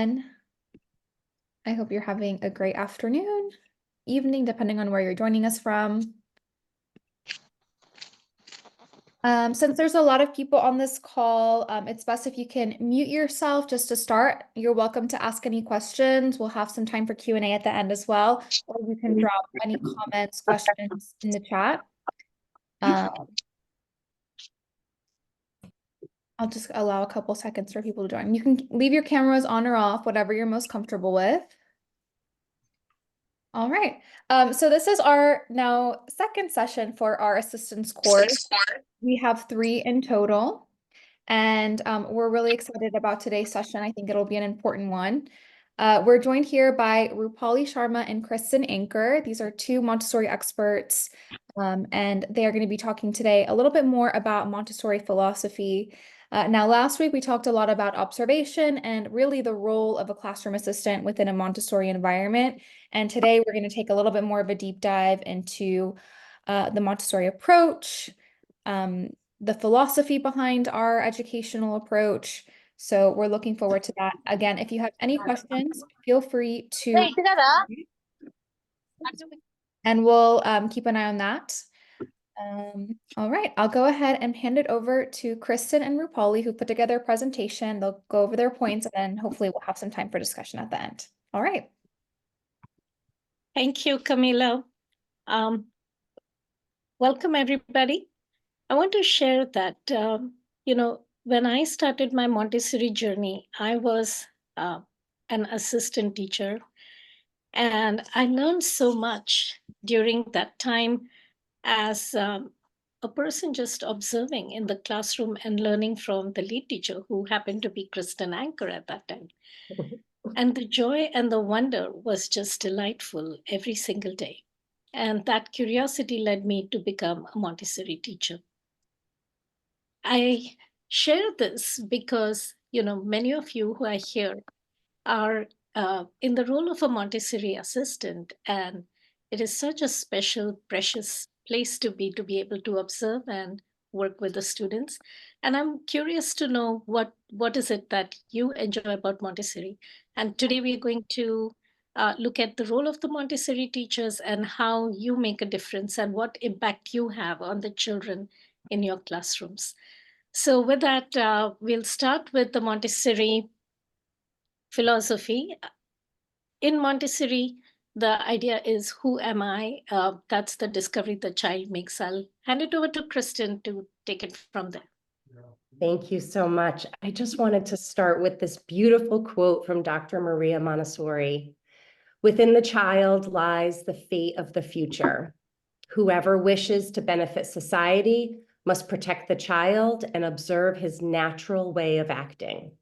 everyone. I hope you're having a great afternoon, evening, depending on where you're joining us from. Since there's a lot of people on this call, it's best if you can mute yourself just to start. You're welcome to ask any questions. We'll have some time for Q&A at the end as well, or you can drop any comments, questions in the chat. I'll just allow a couple seconds for people to join. You can leave your cameras on or off, whatever you're most comfortable with. All right. So this is our now second session for our assistance course. We have 3 in total, and we're really excited about today's session. I think it'll be an important one. We're joined here by Rupali, Sharma, and Kristen Ancker. These are 2 Montessori experts, and they are going to be talking today a little bit more about Montessori philosophy. Now, last week we talked a lot about observation and really the role of a classroom assistant within a Montessori environment. And today we're going to take a little bit more of a deep dive into the Montessori approach, the philosophy behind our educational approach. So we're looking forward to that. Again, if you have any questions, feel free to, and we'll keep an eye on that. All right, I'll go ahead and hand it over to Kristen and Rupali, who put together a presentation. They'll go over their points, and then hopefully we'll have some time for discussion at the end. All right. Thank you, Camila. Welcome, everybody. I want to share that, when I started my Montessori journey, I was an assistant teacher, and I learned so much during that time as a person just observing in the classroom and learning from the lead teacher, who happened to be Kristen Ancker at that time. And the joy and the wonder was just delightful every single day. And that curiosity led me to become a Montessori teacher. I share this because, many of you who are here are in the role of a Montessori assistant, and it is such a special, precious place to be able to observe and work with the students. And I'm curious to know what is it that you enjoy about Montessori. And today we're going to look at the role of the Montessori teachers and how you make a difference and what impact you have on the children in your classrooms. So with that, we'll start with the Montessori philosophy. In Montessori, the idea is, who am I? That's the discovery the child makes. I'll hand it over to Kristen to take it from there. Thank you so much. I just wanted to start with this beautiful quote from Dr. Maria Montessori. Within the child lies the fate of the future. Whoever wishes to benefit society must protect the child and observe his natural way of acting.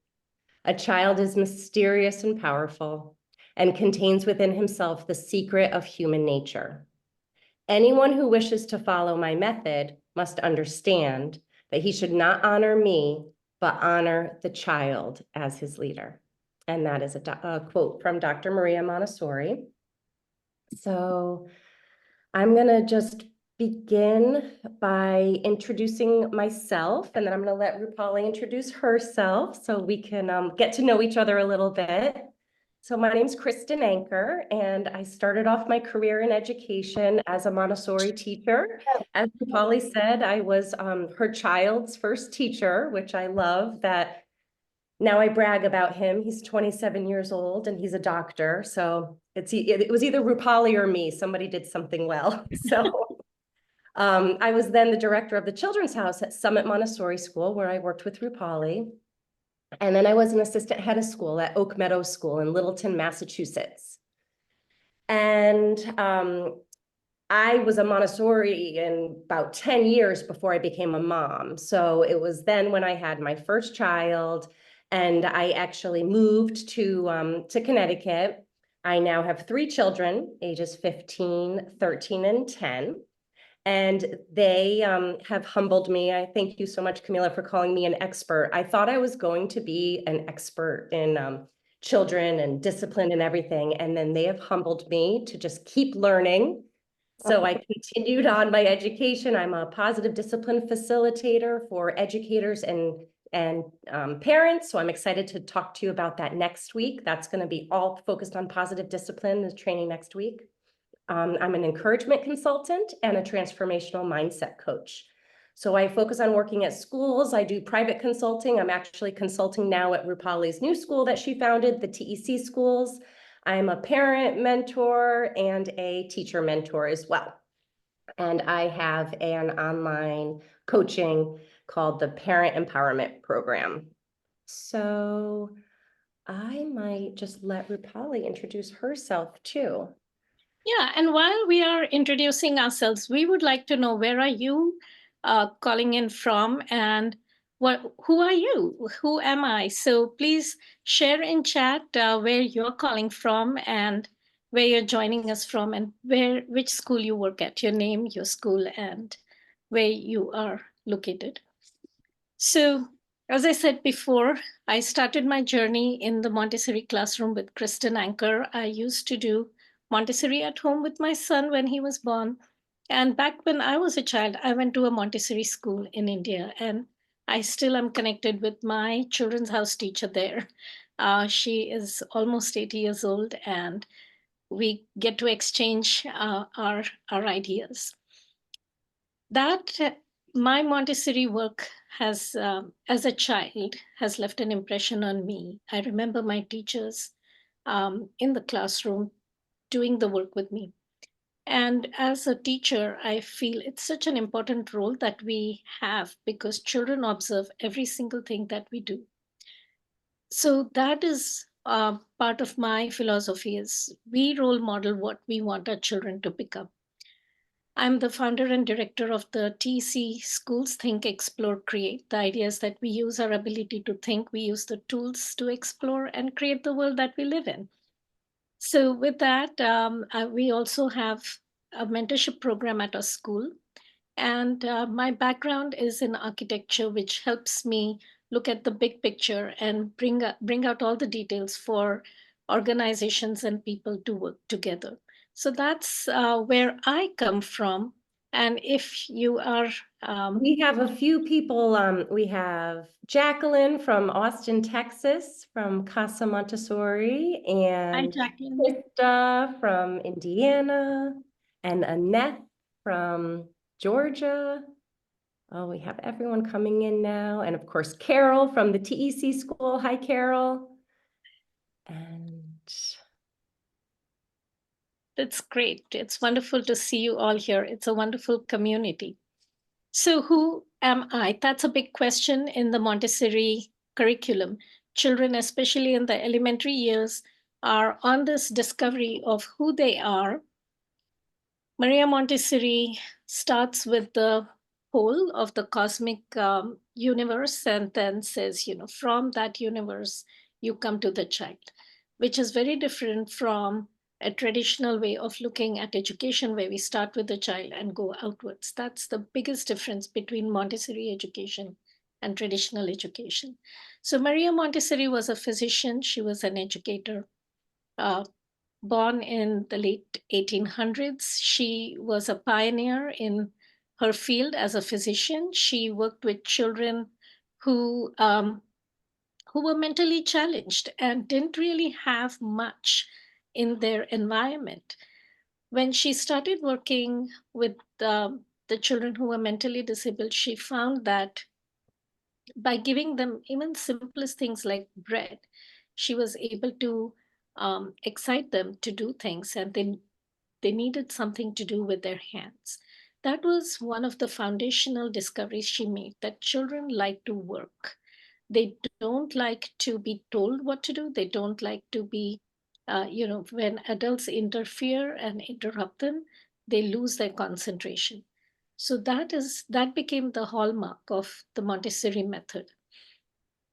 A child is mysterious and powerful and contains within himself the secret of human nature. Anyone who wishes to follow my method must understand that he should not honor me, but honor the child as his leader. And that is a quote from Dr. Maria Montessori. So I'm going to just begin by introducing myself, and then I'm going to let Rupali introduce herself so we can get to know each other a little bit. So my name's Kristen Ancker, and I started off my career in education as a Montessori teacher. As Rupali said, I was her child's first teacher, which I love that. Now I brag about him. He's 27 years old and he's a doctor. So it was either Rupali or me. Somebody did something well. So I was then the director of the Children's House at Summit Montessori School, where I worked with Rupali. And then I was an assistant head of school at Oak Meadow School in Littleton, Massachusetts. And I was a Montessori in about 10 years before I became a mom. So it was then when I had my first child, and I actually moved to Connecticut. I now have 3 children, ages 15, 13, and 10. And they have humbled me. I thank you so much, Camila, for calling me an expert. I thought I was going to be an expert in children and discipline and everything. And then they have humbled me to just keep learning. So I continued on my education. I'm a positive discipline facilitator for educators and and parents. So I'm excited to talk to you about that next week. That's going to be all focused on positive discipline, the training next week. I'm an encouragement consultant and a transformational mindset coach. So I focus on working at schools. I do private consulting. I'm actually consulting now at Rupali's new school that she founded, the TEC schools. I'm a parent mentor and a teacher mentor as well. And I have an online coaching called the Parent Empowerment Program. So I might just let Rupali introduce herself too. Yeah, and while we are introducing ourselves, we would like to know, where are you calling in from, and who are you? Who am I? So please share in chat where you're calling from and where you're joining us from, and which school you work at, your name, your school, and where you are located. So, as I said before, I started my journey in the Montessori classroom with Kristen Ancker. I used to do Montessori at home with my son when he was born. And back when I was a child, I went to a Montessori school in India, and I still am connected with my children's house teacher there. She is almost 80 years old, and we get to exchange our ideas. That my Montessori work has, as a child, has left an impression on me. I remember my teachers in the classroom doing the work with me. And as a teacher, I feel it's such an important role that we have, because children observe every single thing that we do. So that is part of my philosophy, is we role model what we want our children to become. I'm the founder and director of the TC Schools Think, Explore, Create. The idea is that we use our ability to think, we use the tools to explore and create the world that we live in. So with that, we also have a mentorship program at our school. And my background is in architecture, which helps me look at the big picture and bring out all the details for organizations and people to work together. So that's where I come from. And if you are... We have a few people. We have Jacqueline from Austin, Texas, from Casa Montessori, Hi, and Jacqueline. Krista from Indiana, and Annette from Georgia. Oh, we have everyone coming in now. And of course, Carol from the TEC school. Hi, Carol. And That's great. It's wonderful to see you all here. It's a wonderful community. So who am I? That's a big question in the Montessori curriculum. Children, especially in the elementary years, are on this discovery of who they are. Maria Montessori starts with the whole of the cosmic universe, and then says, from that universe, you come to the child, which is very different from a traditional way of looking at education, where we start with the child and go outwards. That's the biggest difference between Montessori education and traditional education. So Maria Montessori was a physician. She was an educator. Born in the late 1800s, she was a pioneer in her field as a physician. She worked with children who were mentally challenged and didn't really have much in their environment. When she started working with the children who were mentally disabled, she found that by giving them even simplest things like bread, she was able to excite them to do things, and they needed something to do with their hands. That was one of the foundational discoveries she made, that children like to work. They don't like to be told what to do. They don't like to be, when adults interfere and interrupt them, they lose their concentration. So that became the hallmark of the Montessori method.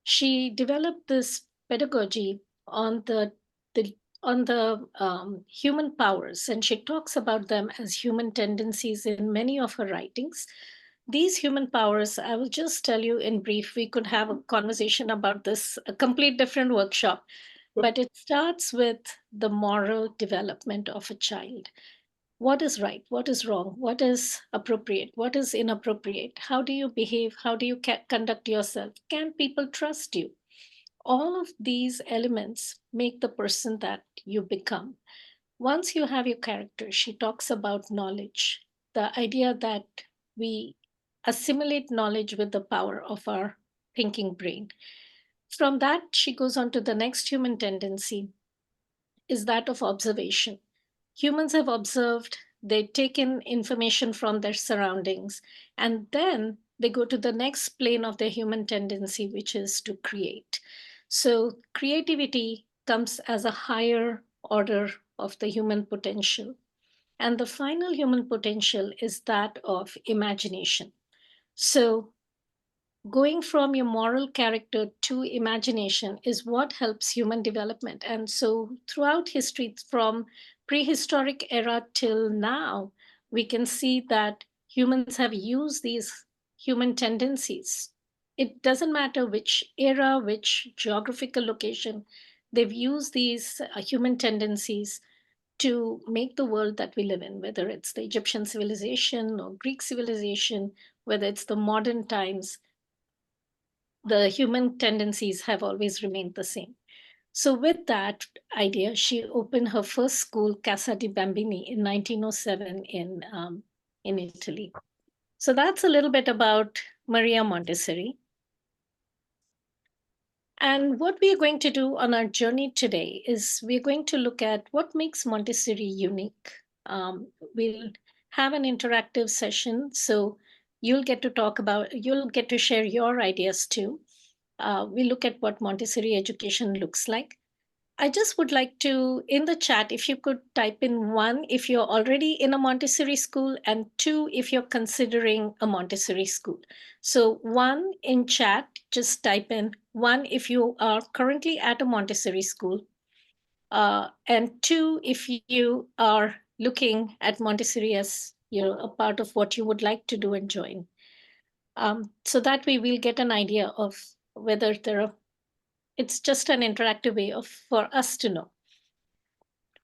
She developed this pedagogy on the human powers, and she talks about them as human tendencies in many of her writings. These human powers, I will just tell you in brief. We could have a conversation about this, a complete different workshop, but it starts with the moral development of a child. What is right? What is wrong? What is appropriate? What is inappropriate? How do you behave? How do you conduct yourself? Can people trust you? All of these elements make the person that you become. Once you have your character, she talks about knowledge, the idea that we assimilate knowledge with the power of our thinking brain. From that, she goes on to the next human tendency, is that of observation. Humans have observed, they take in information from their surroundings, and then they go to the next plane of their human tendency, which is to create. So, creativity comes as a higher order of the human potential. And the final human potential is that of imagination. So, going from your moral character to imagination is what helps human development. And so throughout history, from prehistoric era till now, we can see that humans have used these human tendencies. It doesn't matter which era, which geographical location, they've used these human tendencies to make the world that we live in, whether it's the Egyptian civilization or Greek civilization, whether it's the modern times, the human tendencies have always remained the same. So, with that idea, she opened her first school, Casa di Bambini, in 1907 in Italy. So, that's a little bit about Maria Montessori. And what we are going to do on our journey today is we're going to look at what makes Montessori unique. We'll have an interactive session, so you'll get to share your ideas too. We look at what Montessori education looks like. I just would like to, in the chat, if you could type in one if you're already in a Montessori school, and two if you're considering a Montessori school. So, one in chat, just type in one if you are currently at a Montessori school, and two if you are looking at Montessori as a part of what you would like to do and join. So that way we'll get an idea of whether it's just an interactive way for us to know.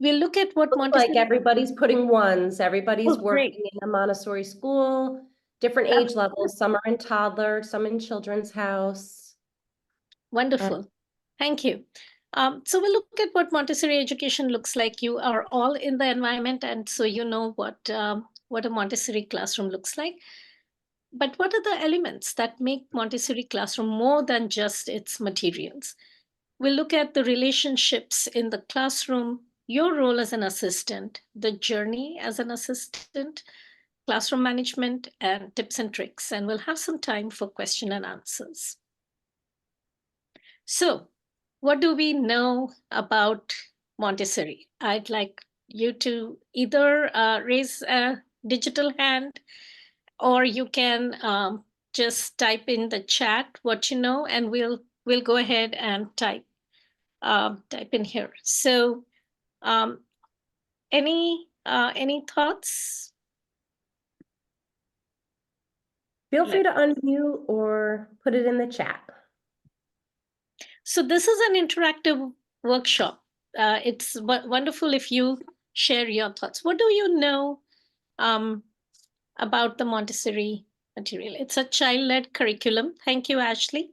We'll look at what Looks Montessori. like everybody's putting ones. Everybody's Great. working in a Montessori school, different age levels. Some are in toddler, some in children's house. Wonderful. Thank you. So we'll look at what Montessori education looks like. You are all in the environment, and so you know what a Montessori classroom looks like. But what are the elements that make Montessori classroom more than just its materials? We'll look at the relationships in the classroom, your role as an assistant, the journey as an assistant, classroom management, and tips and tricks. And we'll have some time for question and answers. So, what do we know about Montessori? I'd like you to either raise a digital hand, or you can just type in the chat what you know, and we'll go ahead and type in here. So, any thoughts? Feel free to unmute or put it in the chat. So this is an interactive workshop. It's wonderful if you share your thoughts. What do you know about the Montessori material? It's a child-led curriculum. Thank you, Ashley.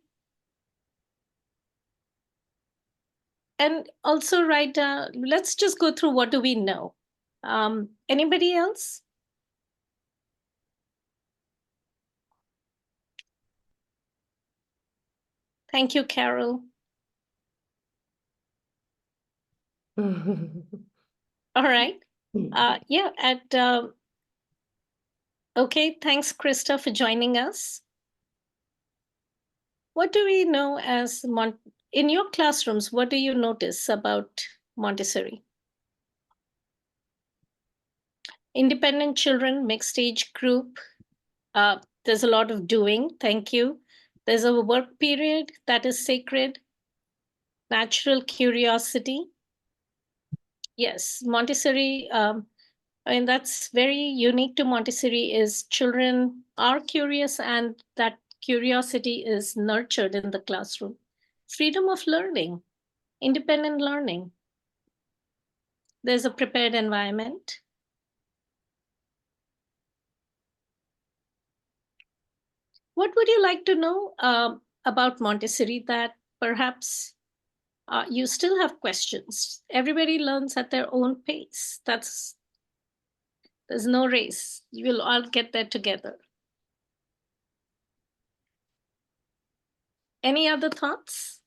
And also, let's just go through what do we know. Anybody else? Thank you, Carol. All right. Okay, thanks, Krista, for joining us. What do we know as in your classrooms? What do you notice about Montessori? Independent children, mixed age group. There's a lot of doing. Thank you. There's a work period that is sacred. Natural curiosity. Yes, Montessori. That's very unique to Montessori. Is children are curious, and that curiosity is nurtured in the classroom. Freedom of learning, independent learning. There's a prepared environment. What would you like to know about Montessori that perhaps you still have questions? Everybody learns at their own pace. There's no race. You will all get there together. Any other thoughts?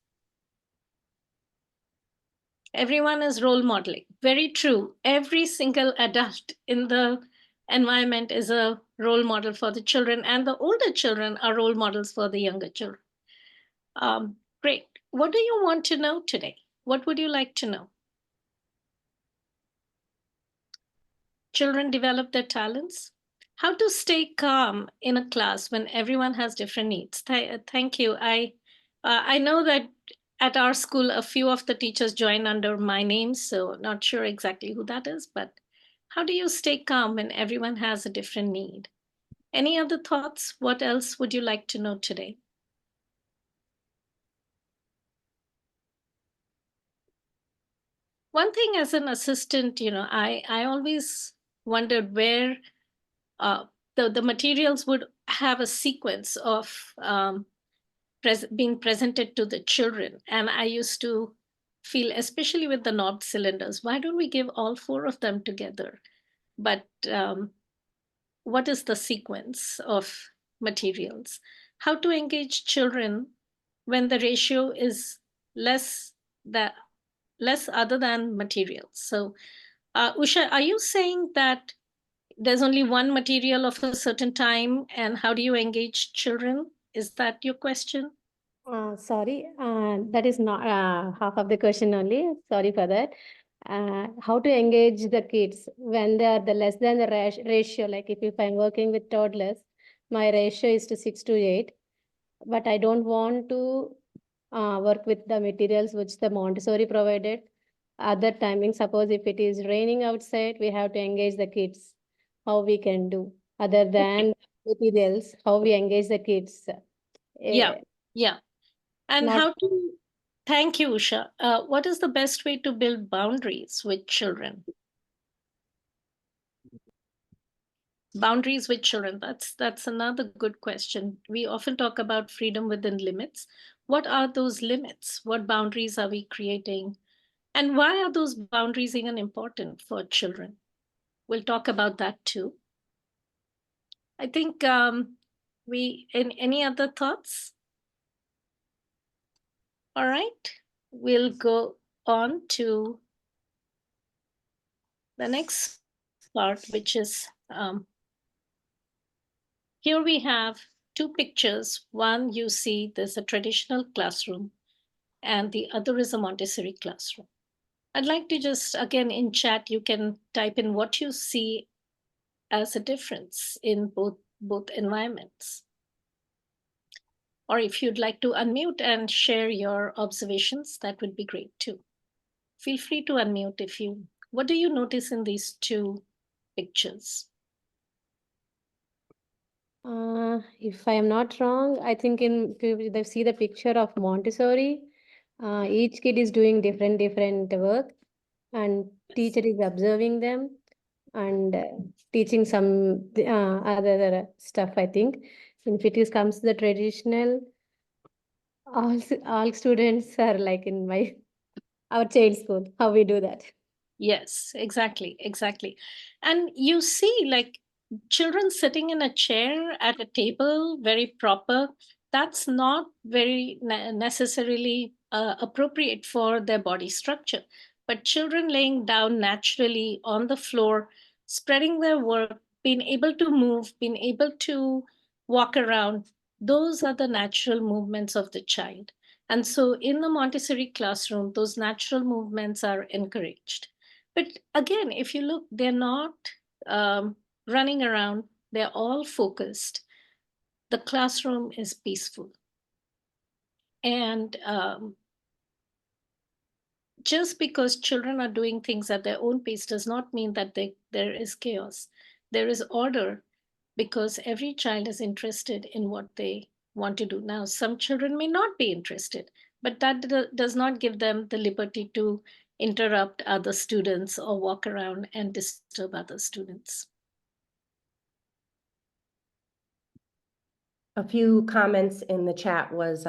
Everyone is role modeling. Very true. Every single adult in the environment is a role model for the children, and the older children are role models for the younger children. Great. What do you want to know today? What would you like to know? Children develop their talents. How to stay calm in a class when everyone has different needs. Thank you. I know that at our school, a few of the teachers join under my name, so not sure exactly who that is, but how do you stay calm when everyone has a different need? Any other thoughts? What else would you like to know today? One thing as an assistant, I always wondered where the materials would have a sequence of being presented to the children. And I used to feel, especially with the knobbed cylinders, why don't we give all four of them together? But what is the sequence of materials? How to engage children when the ratio is less other than materials? So, Usha, are you saying that there's only one material of a certain time, and how do you engage children? Is that your question? Sorry, that is not half of the question only. Sorry for that. How to engage the kids when they are the less than the ratio? Like if I'm working with toddlers, my ratio is to 6 to 8, but I don't want to work with the materials which the Montessori provided. Other timing, suppose if it is raining outside, we have to engage the kids. How we can do other than materials? How we engage the kids? Yeah, Eh, yeah. And Not how to, thank you, Usha. What is the best way to build boundaries with children? Boundaries with children, that's another good question. We often talk about freedom within limits. What are those limits? What boundaries are we creating? And why are those boundaries even important for children? We'll talk about that too. I think any other thoughts? All right, we'll go on to the next part, which is here we have two pictures. One, you see there's a traditional classroom, and the other is a Montessori classroom. I'd like to just, again, in chat, you can type in what you see as a difference in both environments. Or if you'd like to unmute and share your observations, that would be great too. Feel free to unmute if you, what do you notice in these two pictures? If I am not wrong, I think if you see the picture of Montessori, each kid is doing different work, and teacher is observing them and teaching some other stuff, I think. If it is comes to the traditional, all students are like in our child school, how we do that. Yes, exactly. And you see, like, children sitting in a chair at a table, very proper, that's not very necessarily appropriate for their body structure. But children laying down naturally on the floor, spreading their work, being able to move, being able to walk around, those are the natural movements of the child. And so in the Montessori classroom, those natural movements are encouraged. But again, if you look, they're not running around, they're all focused. The classroom is peaceful. And just because children are doing things at their own pace does not mean that there is chaos. There is order because every child is interested in what they want to do. Now, some children may not be interested, but that does not give them the liberty to interrupt other students or walk around and disturb other students. A few comments in the chat was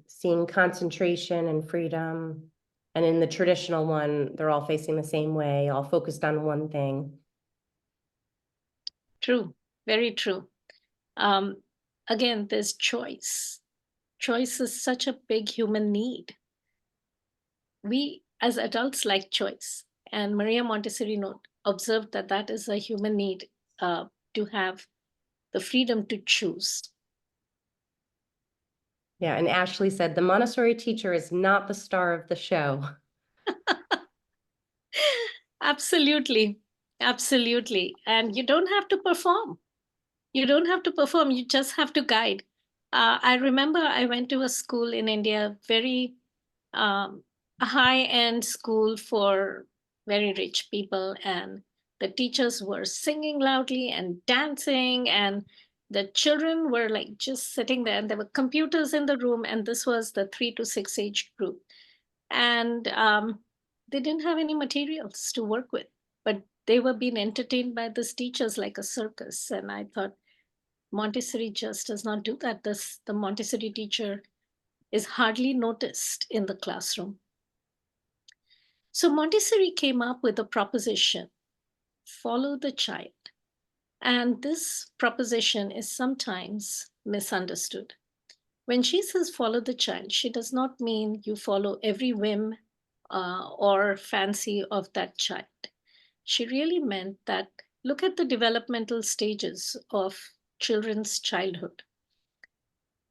seeing concentration and freedom. And in the traditional one, they're all facing the same way, all focused on one thing. True, very true. Again, there's choice. Choice is such a big human need. We as adults like choice. And Maria Montessori observed that that is a human need, to have the freedom to choose. Yeah, and Ashley said, the Montessori teacher is not the star of the show. Absolutely. Absolutely. And you don't have to perform. You don't have to perform. You just have to guide. I remember I went to a school in India, very a high-end school for very rich people, and the teachers were singing loudly and dancing, and the children were like just sitting there, and there were computers in the room, and this was the 3 to 6 age group. And they didn't have any materials to work with, but they were being entertained by these teachers like a circus. And I thought, Montessori just does not do that. The Montessori teacher is hardly noticed in the classroom. So Montessori came up with a proposition, follow the child. And this proposition is sometimes misunderstood. When she says follow the child, she does not mean you follow every whim or fancy of that child. She really meant that look at the developmental stages of children's childhood.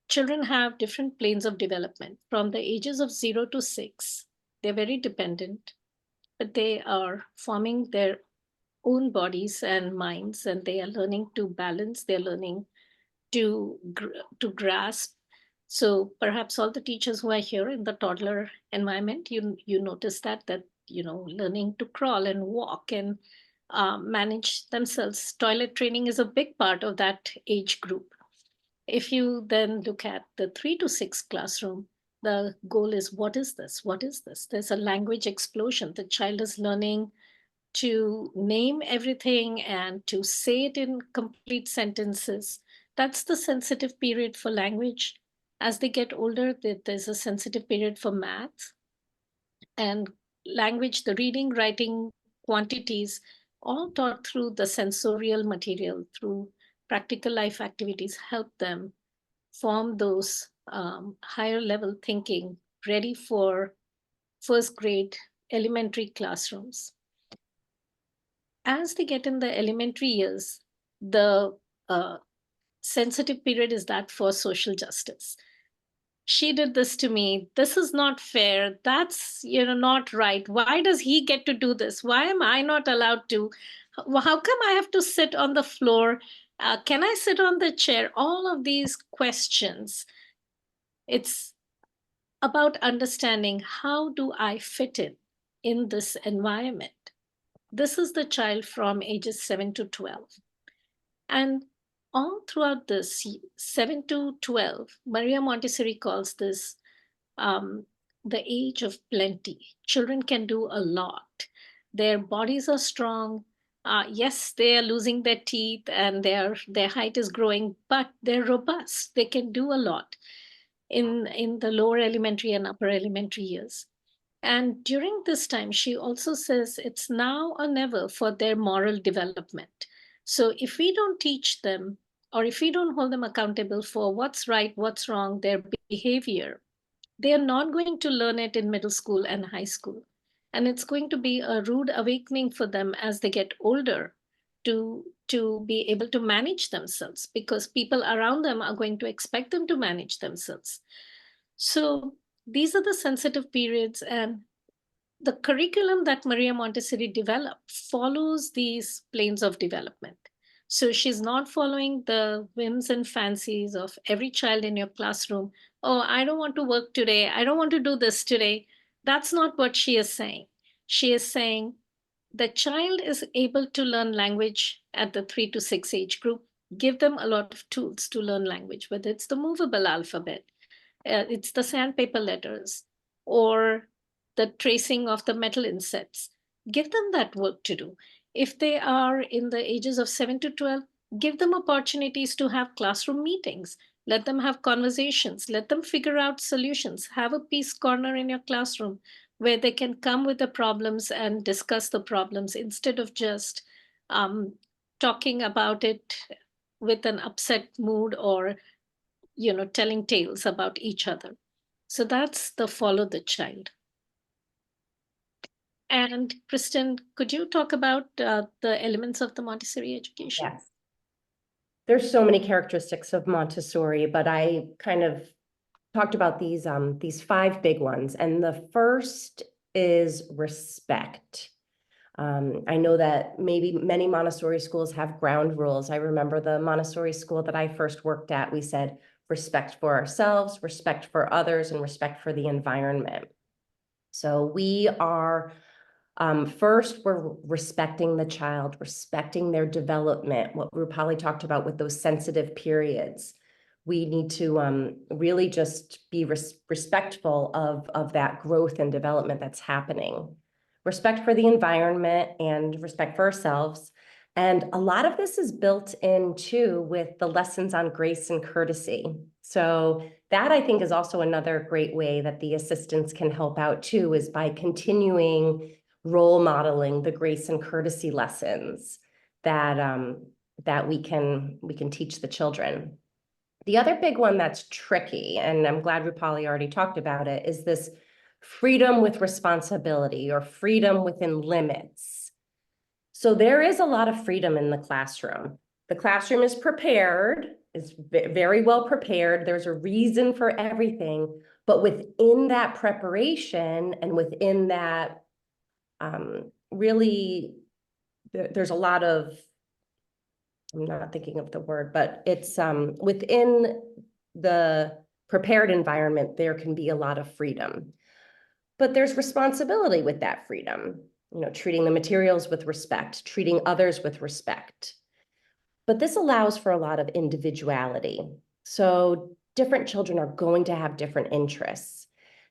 Children have different planes of development. From the ages of 0 to 6, they're very dependent, but they are forming their own bodies and minds, and they are learning to balance, they're learning to grasp. So perhaps all the teachers who are here in the toddler environment, you notice that learning to crawl and walk and manage themselves. Toilet training is a big part of that age group. If you then look at the 3 to 6 classroom, the goal is what is this? What is this? There's a language explosion. The child is learning to name everything and to say it in complete sentences. That's the sensitive period for language. As they get older, there's a sensitive period for math and language, the reading, writing, quantities, all taught through the sensorial material, through practical life activities, help them form those higher level thinking ready for first grade elementary classrooms. As they get in the elementary years, the sensitive period is that for social justice. She did this to me. This is not fair. That's not right. Why does he get to do this? Why am I not allowed to? How come I have to sit on the floor? Can I sit on the chair? All of these questions. It's about understanding how do I fit in this environment. This is the child from ages 7 to 12. And all throughout this 7 to 12, Maria Montessori calls this the age of plenty. Children can do a lot. Their bodies are strong. Yes, they are losing their teeth and their height is growing, but they're robust. They can do a lot in the lower elementary and upper elementary years. And during this time, she also says it's now or never for their moral development. So if we don't teach them, or if we don't hold them accountable for what's right, what's wrong, their behavior, they are not going to learn it in middle school and high school. And it's going to be a rude awakening for them as they get older to be able to manage themselves, because people around them are going to expect them to manage themselves. So these are the sensitive periods, and the curriculum that Maria Montessori developed follows these planes of development. So she's not following the whims and fancies of every child in your classroom. Oh, I don't want to work today. I don't want to do this today. That's not what she is saying. She is saying the child is able to learn language at the 3 to 6 age group. Give them a lot of tools to learn language, whether it's the movable alphabet, it's the sandpaper letters, or the tracing of the metal insets. Give them that work to do. If they are in the ages of 7 to 12, give them opportunities to have classroom meetings. Let them have conversations. Let them figure out solutions. Have a peace corner in your classroom where they can come with the problems and discuss the problems instead of just talking about it with an upset mood or, telling tales about each other. So that's the follow the child. And Kristen, could you talk about the elements of the Montessori education? Yes. There's so many characteristics of Montessori, but I kind of talked about these 5 big ones. And the first is respect. I know that maybe many Montessori schools have ground rules. I remember the Montessori school that I first worked at, we said respect for ourselves, respect for others, and respect for the environment. So we are, first, we're respecting the child, respecting their development, what Rupali talked about with those sensitive periods. We need to really just be respectful of that growth and development that's happening. Respect for the environment and respect for ourselves. And a lot of this is built in too with the lessons on grace and courtesy. So that I think is also another great way that the assistants can help out too, is by continuing role modeling the grace and courtesy lessons that that we can teach the children. The other big one that's tricky, and I'm glad Rupali already talked about it, is this freedom with responsibility or freedom within limits. So there is a lot of freedom in the classroom. The classroom is prepared, is very well prepared. There's a reason for everything, but within that preparation and within that, really, there's a lot of, I'm not thinking of the word, but it's within the prepared environment, there can be a lot of freedom. But there's responsibility with that freedom, treating the materials with respect, treating others with respect. But this allows for a lot of individuality. So different children are going to have different interests.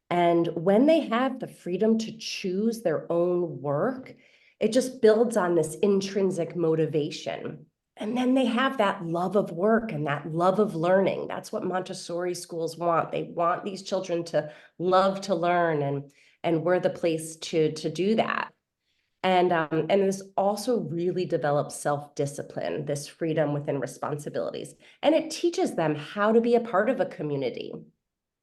And when they have the freedom to choose their own work, it just builds on this intrinsic motivation. And then they have that love of work and that love of learning. That's what Montessori schools want. They want these children to love to learn, and we're the place to do that. And this also really develops self-discipline, this freedom within responsibilities. And it teaches them how to be a part of a community.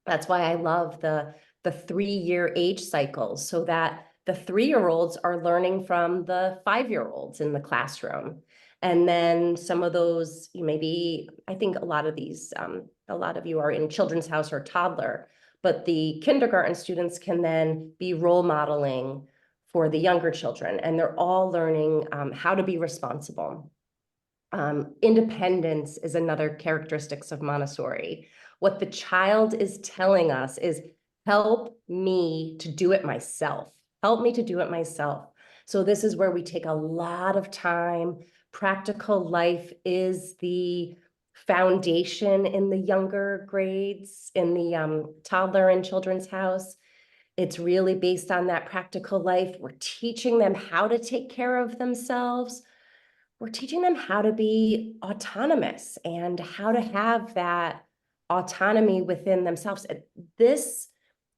That's why I love the 3-year age cycles, so that the 3-year-olds are learning from the 5-year-olds in the classroom. And then some of those, maybe, I think a lot of these, a lot of you are in Children's House or toddler, but the kindergarten students can then be role modeling for the younger children, and they're all learning how to be responsible. Independence is another characteristics of Montessori. What the child is telling us is, help me to do it myself. Help me to do it myself. So this is where we take a lot of time. Practical life is the foundation in the younger grades, in the toddler and Children's House. It's really based on that practical life. We're teaching them how to take care of themselves. We're teaching them how to be autonomous and how to have that autonomy within themselves.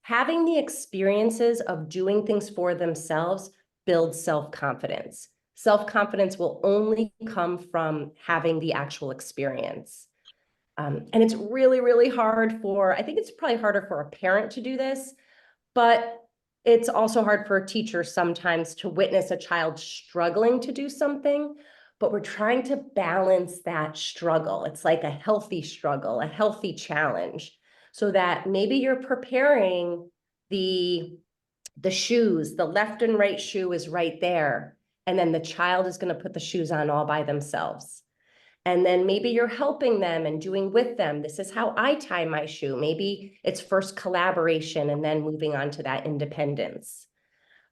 Having the experiences of doing things for themselves builds self-confidence. Self-confidence will only come from having the actual experience. And it's really, really hard I think it's probably harder for a parent to do this, but it's also hard for a teacher sometimes to witness a child struggling to do something, but we're trying to balance that struggle. It's like a healthy struggle, a healthy challenge, so that maybe you're preparing the shoes, the left and right shoe is right there, and then the child is going to put the shoes on all by themselves. And then maybe you're helping them and doing with them, this is how I tie my shoe. Maybe it's first collaboration and then moving on to that independence.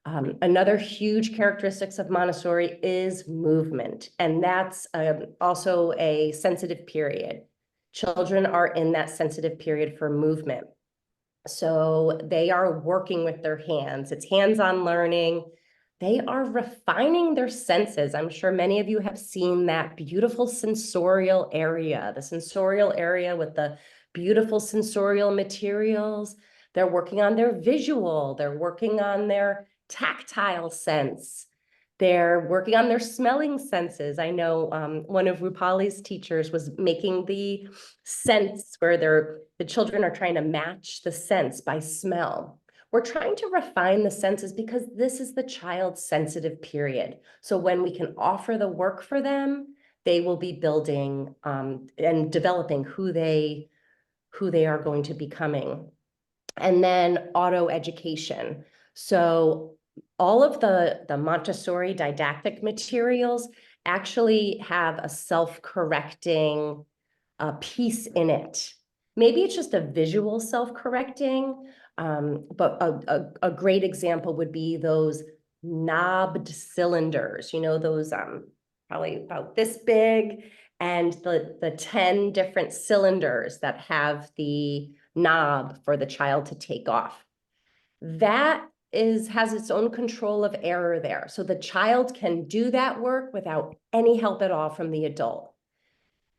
Another huge characteristics of Montessori is movement, and that's also a sensitive period. Children are in that sensitive period for movement. So they are working with their hands. It's hands-on learning. they are refining their senses. I'm sure many of you have seen that beautiful sensorial area, the sensorial area with the beautiful sensorial materials. They're working on their visual, they're working on their tactile sense. They're working on their smelling senses. I know one of Rupali's teachers was making the sense where the children are trying to match the sense by smell. We're trying to refine the senses because this is the child's sensitive period. So when we can offer the work for them, they will be building and developing who they are going to becoming. And then auto education. So all of the Montessori didactic materials actually have a self-correcting piece in it. Maybe it's just a visual self-correcting, but a great example would be those knobbed cylinders, you know, those probably about this big, and the 10 different cylinders that have the knob for the child to take off. That has its own control of error there. So the child can do that work without any help at all from the adult.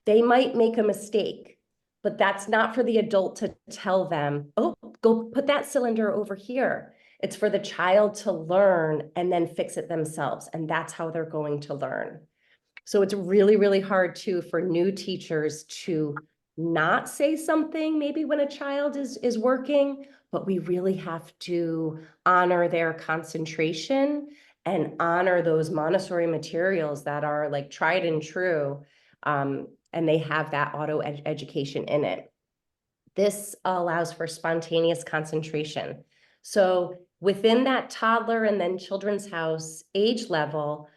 They might make a mistake, but that's not for the adult to tell them, oh, go put that cylinder over here. It's for the child to learn and then fix it themselves. And that's how they're going to learn. So it's really, really hard too for new teachers to not say something maybe when a child is working, but we really have to honor their concentration and honor those Montessori materials that are like tried and true. And they have that auto education in it. This allows for spontaneous concentration. So within that toddler and then children's house age level,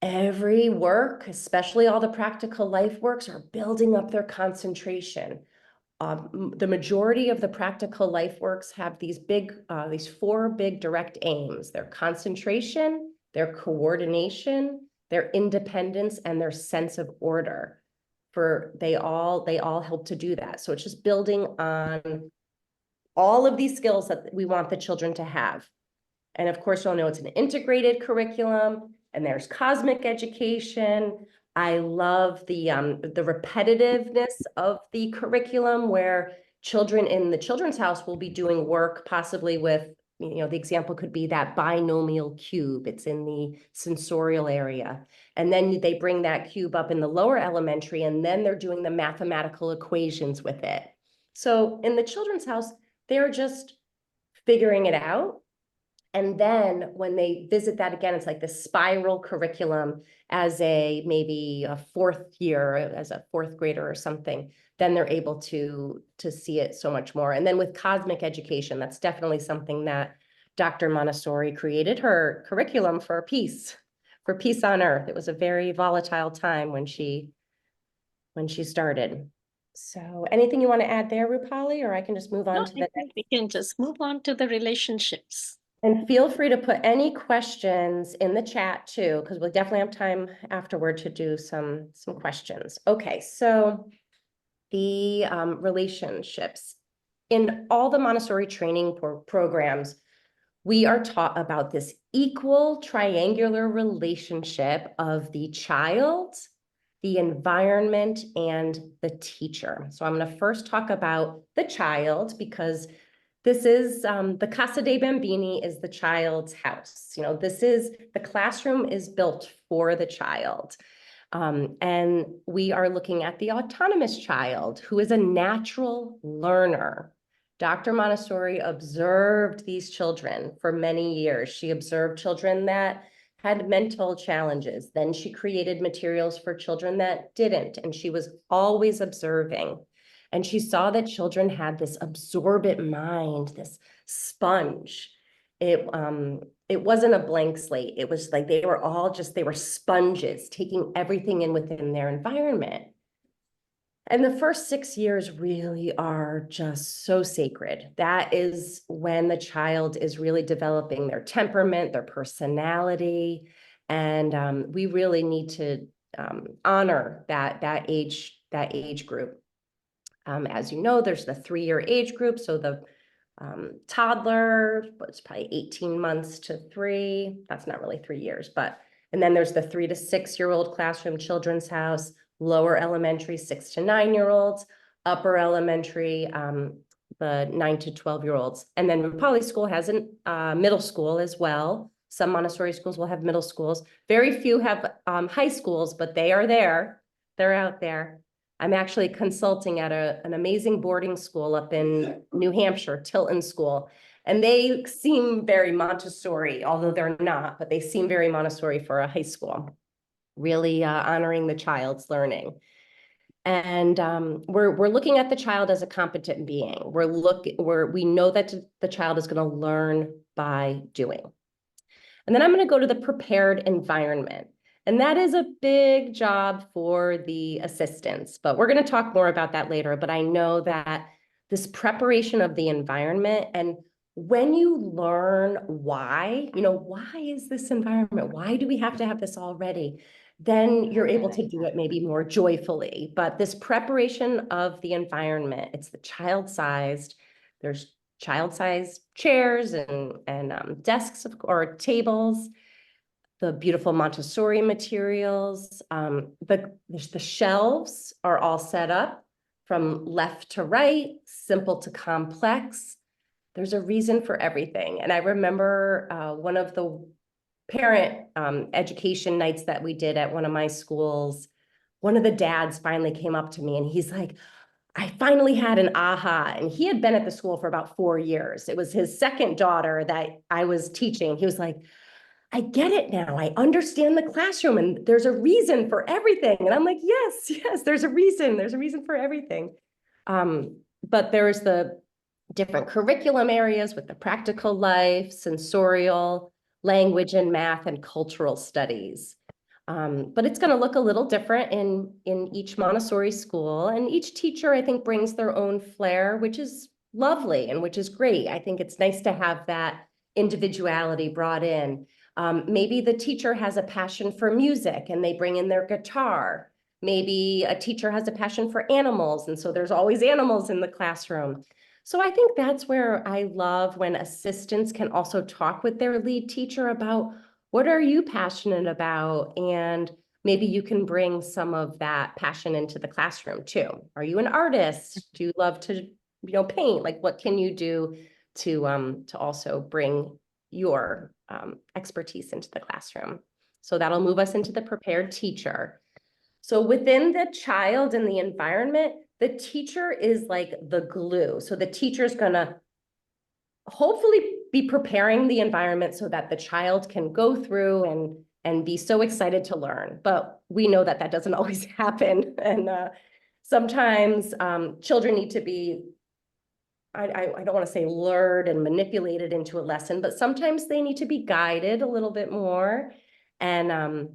every work, especially all the practical life works, are building up their concentration. The majority of the practical life works have these four big direct aims: their concentration, their coordination, their independence, and their sense of order. They all help to do that. So it's just building on all of these skills that we want the children to have. And of course, you'll know it's an integrated curriculum, and there's cosmic education. I love the repetitiveness of the curriculum, where children in the children's house will be doing work possibly with, you know, the example could be that binomial cube. It's in the sensorial area. And then they bring that cube up in the lower elementary, and then they're doing the mathematical equations with it. So in the children's house, they're just figuring it out. And then when they visit that again, it's like the spiral curriculum as maybe a fourth year, as a fourth grader or something, then they're able to see it so much more. And then with cosmic education, that's definitely something that Dr. Montessori created her curriculum for peace on earth. It was a very volatile time when she started. So anything you want to add there, Rupali, or I can just move on to the next? I think we can just move on to the relationships. And feel free to put any questions in the chat too, because we'll definitely have time afterward to do some questions. Okay, so the relationships. In all the Montessori training programs, we are taught about this equal triangular relationship of the child, the environment, and the teacher. So I'm going to first talk about the child, because this is the Casa dei Bambini is the child's house. You know, the classroom is built for the child. And we are looking at the autonomous child, who is a natural learner. Dr. Montessori observed these children for many years. She observed children that had mental challenges. Then she created materials for children that didn't, and she was always observing. And she saw that children had this absorbent mind, this sponge. It wasn't a blank slate. It was like they were sponges, taking everything in within their environment. And the first 6 years really are just so sacred. That is when the child is really developing their temperament, their personality. And we really need to honor that age group. As you know, there's the 3-year age group. So the toddler, but it's probably 18 months to 3. That's not really 3 years, but, and then there's the 3 to 6-year-old classroom, Children's House, lower elementary, 6 to 9-year-olds, upper elementary, the 9 to 12-year-olds. And then Rupali School has a middle school as well. Some Montessori schools will have middle schools. Very few have high schools, but they are there. They're out there. I'm actually consulting at an amazing boarding school up in New Hampshire, Tilton School. And they seem very Montessori, although they're not, but they seem very Montessori for a high school, really honoring the child's learning. And we're looking at the child as a competent being. We know that the child is going to learn by doing. And then I'm going to go to the prepared environment. And that is a big job for the assistants, but we're going to talk more about that later. But I know that this preparation of the environment, and when you learn why, why is this environment? Why do we have to have this already? Then you're able to do it maybe more joyfully. But this preparation of the environment, it's the child-sized. There's child-sized chairs and desks or tables, the beautiful Montessori materials. The shelves are all set up from left to right, simple to complex. There's a reason for everything. And I remember one of the parent education nights that we did at one of my schools, one of the dads finally came up to me and he's like, I finally had an aha. And he had been at the school for about 4 years. It was his second daughter that I was teaching. He was like, I get it now. I understand the classroom and there's a reason for everything. And I'm like, yes, there's a reason. There's a reason for everything. But there's the different curriculum areas with the practical life, sensorial, language and math, and cultural studies. But it's going to look a little different in each Montessori school. And each teacher, I think, brings their own flair, which is lovely and which is great. I think it's nice to have that individuality brought in. Maybe the teacher has a passion for music and they bring in their guitar. Maybe a teacher has a passion for animals, and so there's always animals in the classroom. So I think that's where I love when assistants can also talk with their lead teacher about what are you passionate about, and maybe you can bring some of that passion into the classroom too. Are you an artist? Do you love to, paint? Like, what can you do to also bring your expertise into the classroom? So that'll move us into the prepared teacher. So within the child and the environment, the teacher is like the glue. So the teacher's gonna hopefully be preparing the environment so that the child can go through and be so excited to learn. But we know that doesn't always happen. And sometimes children need to be, I don't want to say lured and manipulated into a lesson, but sometimes they need to be guided a little bit more. And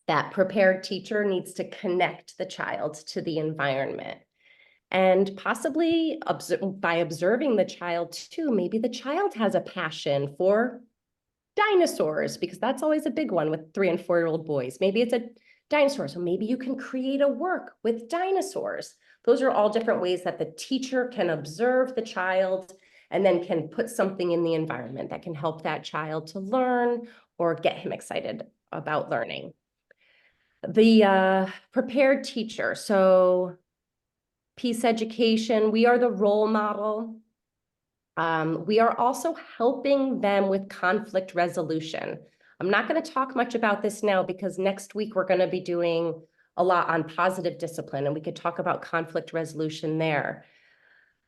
that prepared teacher needs to connect the child to the environment. And possibly by observing the child too, maybe the child has a passion for dinosaurs, because that's always a big one with 3- and 4-year-old boys. Maybe it's a dinosaur, so maybe you can create a work with dinosaurs. Those are all different ways that the teacher can observe the child and then can put something in the environment that can help that child to learn or get him excited about learning. The prepared teacher. So peace education, we are the role model. We are also helping them with conflict resolution. I'm not going to talk much about this now because next week we're going to be doing a lot on positive discipline, and we could talk about conflict resolution there.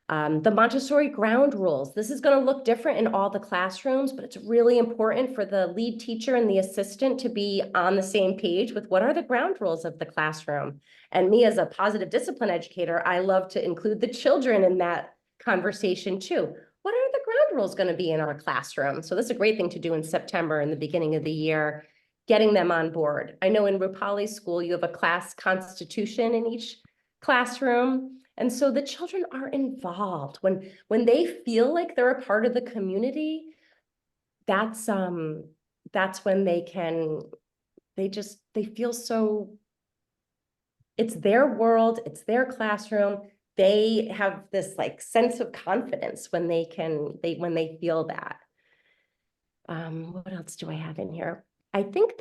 The Montessori ground rules. This is going to look different in all the classrooms, but it's really important for the lead teacher and the assistant to be on the same page with what are the ground rules of the classroom. And me as a positive discipline educator, I love to include the children in that conversation too. What are the ground rules going to be in our classroom? So this is a great thing to do in September, in the beginning of the year, getting them on board. I know in Rupali school, you have a class constitution in each classroom. And so the children are involved. When they feel like they're a part of the community, that's when they feel so, it's their world, it's their classroom, they have this like sense of confidence when they feel that. What else do I have in here? I think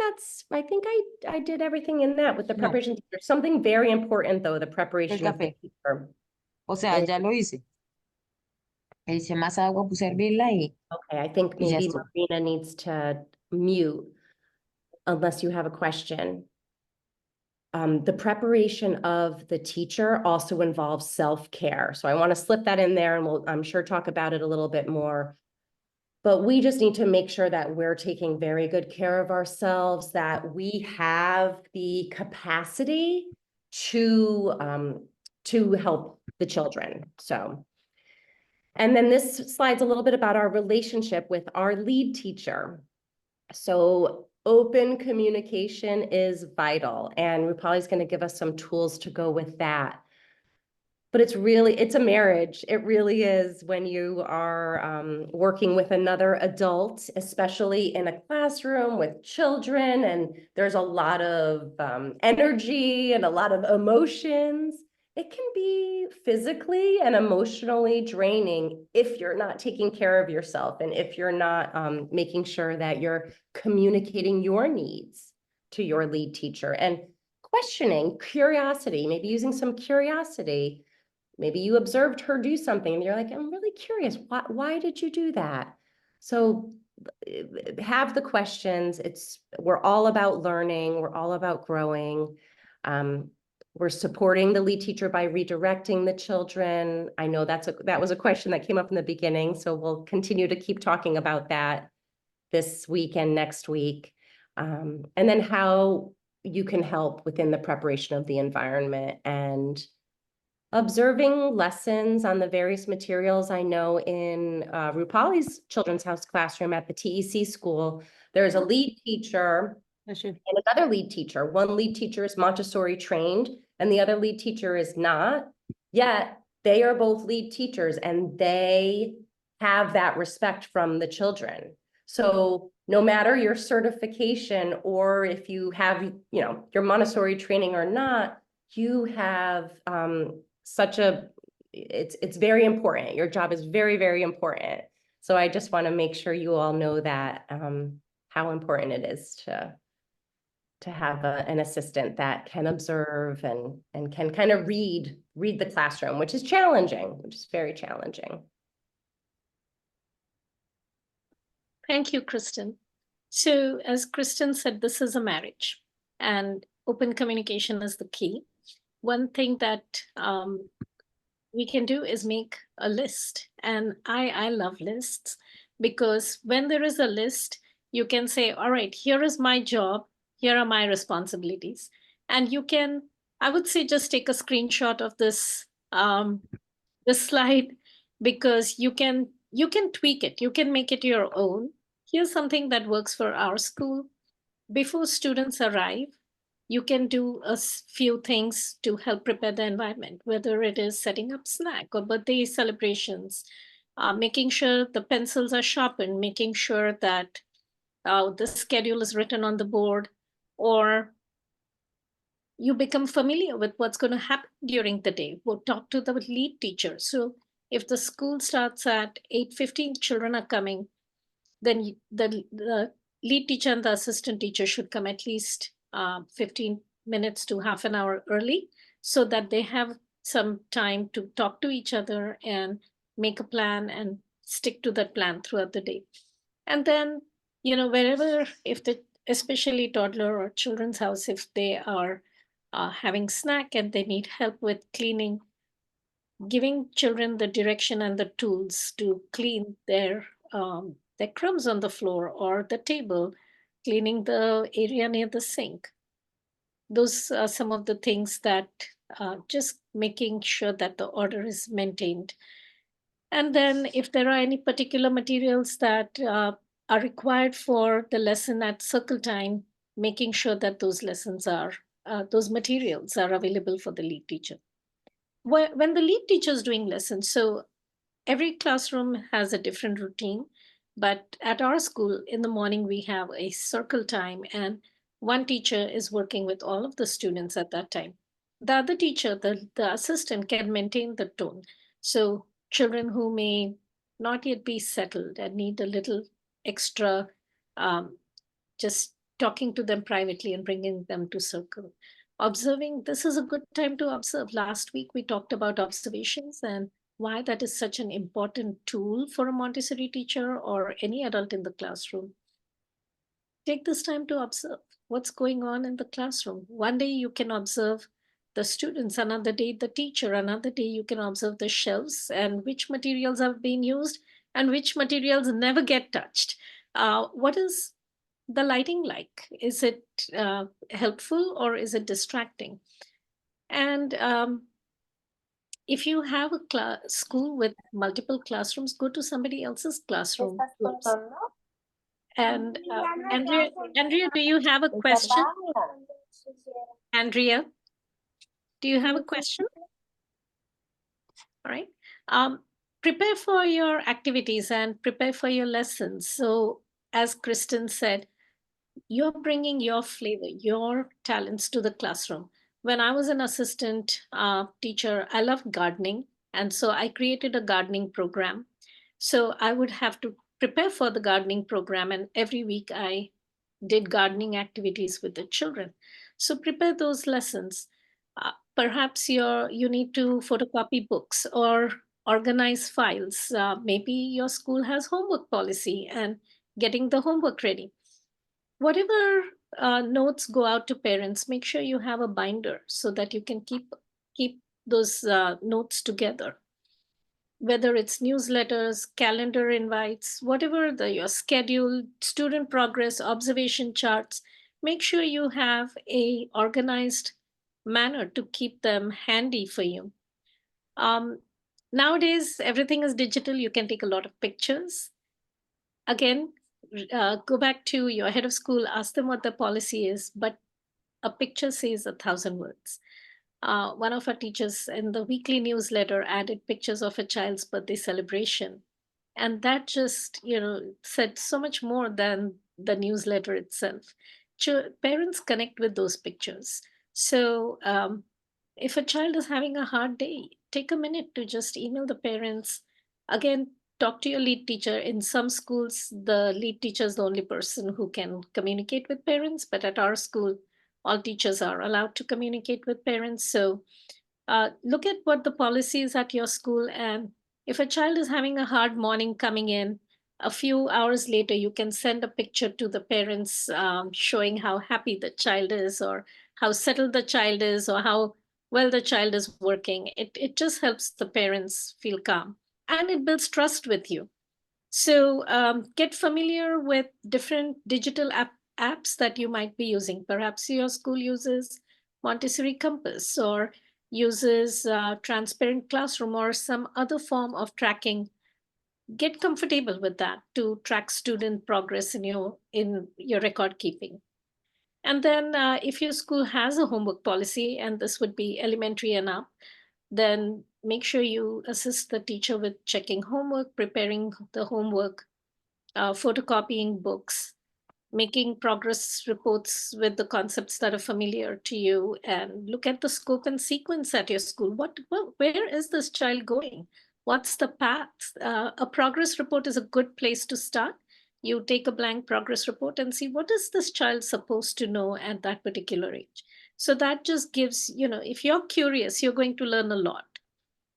I did everything in that with the No. preparation teacher. Something very important though, the El preparation of the café. teacher. O sea, Eh, ya lo hice. Eché más agua, puse a hervirla y Okay, I think Y ya maybe estuvo. Marina needs to mute unless you have a question. The preparation of the teacher also involves self-care. So I want to slip that in there and we'll, I'm sure, talk about it a little bit more. But we just need to make sure that we're taking very good care of ourselves, that we have the capacity to help the children. So, and then this slide's a little bit about our relationship with our lead teacher. So open communication is vital, and Rupali's going to give us some tools to go with that. But it's a marriage. It really is when you are working with another adult, especially in a classroom with children, and there's a lot of energy and a lot of emotions. It can be physically and emotionally draining if you're not taking care of yourself and if you're not making sure that you're communicating your needs to your lead teacher and questioning, curiosity, maybe using some curiosity. Maybe you observed her do something and you're like, I'm really curious. Why did you do that? So have the questions. We're all about learning. We're all about growing. We're supporting the lead teacher by redirecting the children. I know that was a question that came up in the beginning, so we'll continue to keep talking about that this week and next week. And then how you can help within the preparation of the environment and observing lessons on the various materials. I know in Rupali's Children's House classroom at the TEC school, there's a lead teacher and another lead teacher. One lead teacher is Montessori trained and the other lead teacher is not, yet they are both lead teachers and they have that respect from the children. So no matter your certification or if you have, you know, your Montessori training or not, you have it's very important. Your job is very, very important. So I just want to make sure you all know that how important it is to have an assistant that can observe and can kind of read the classroom, which is challenging, which is very challenging. Thank you, Kristen. So as Kristen said, this is a marriage and open communication is the key. One thing that we can do is make a list. And I love lists because when there is a list, you can say, all right, here is my job. Here are my responsibilities. And you can, I would say, just take a screenshot of this slide because you can tweak it. You can make it your own. Here's something that works for our school. Before students arrive, you can do a few things to help prepare the environment, whether it is setting up snack or birthday celebrations, making sure the pencils are sharpened, making sure that the schedule is written on the board, or you become familiar with what's going to happen during the day. We'll talk to the lead teacher. So if the school starts at 8:15, children are coming, then the lead teacher and the assistant teacher should come at least 15 minutes to half an hour early so that they have some time to talk to each other and make a plan and stick to that plan throughout the day. And then, you know, wherever, especially toddler or children's house, if they are having snack and they need help with cleaning, giving children the direction and the tools to clean their crumbs on the floor or the table, cleaning the area near the sink. Those are some of the things that just making sure that the order is maintained. And then if there are any particular materials that are required for the lesson at circle time, making sure that those those materials are available for the lead teacher. When the lead teacher is doing lessons, so every classroom has a different routine, but at our school in the morning, we have a circle time and one teacher is working with all of the students at that time. the other teacher, the assistant, can maintain the tone. So children who may not yet be settled and need a little extra, just talking to them privately and bringing them to circle. Observing, this is a good time to observe. Last week we talked about observations and why that is such an important tool for a Montessori teacher or any adult in the classroom. Take this time to observe what's going on in the classroom. One day you can observe the students, another day the teacher, another day you can observe the shelves and which materials have been used and which materials never get touched. What is the lighting like? Is it helpful or is it distracting? And if you have a school with multiple classrooms, go to somebody else's classroom. And Andrea, do you have a question? Andrea, do you have a question? All right. Prepare for your activities and prepare for your lessons. So as Kristen said, you're bringing your flavor, your talents to the classroom. When I was an assistant teacher, I loved gardening. And so I created a gardening program. So I would have to prepare for the gardening program. And every week I did gardening activities with the children. So prepare those lessons. Perhaps you need to photocopy books or organize files. Maybe your school has homework policy and getting the homework ready. Whatever notes go out to parents, make sure you have a binder so that you can keep those notes together. Whether it's newsletters, calendar invites, whatever your schedule, student progress, observation charts, make sure you have a organized manner to keep them handy for you. Nowadays, everything is digital. You can take a lot of pictures. Again, go back to your head of school, ask them what the policy is, but a picture says 1,000 words. One of our teachers in the weekly newsletter added pictures of a child's birthday celebration. And that just, said so much more than the newsletter itself. Parents connect with those pictures. So if a child is having a hard day, take a minute to just email the parents. Again, talk to your lead teacher. In some schools, the lead teacher is the only person who can communicate with parents, but at our school, all teachers are allowed to communicate with parents. So look at what the policy is at your school. And if a child is having a hard morning coming in, a few hours later, you can send a picture to the parents showing how happy the child is or how settled the child is or how well the child is working. It just helps the parents feel calm and it builds trust with you. So get familiar with different digital apps that you might be using. Perhaps your school uses Montessori Compass or uses Transparent Classroom or some other form of tracking. Get comfortable with that to track student progress in your record keeping. And then if your school has a homework policy, and this would be elementary and up, then make sure you assist the teacher with checking homework, preparing the homework, photocopying books, making progress reports with the concepts that are familiar to you, and look at the scope and sequence at your school. Where is this child going? What's the path? A progress report is a good place to start. You take a blank progress report and see what is this child supposed to know at that particular age. So that just gives, if you're curious, you're going to learn a lot.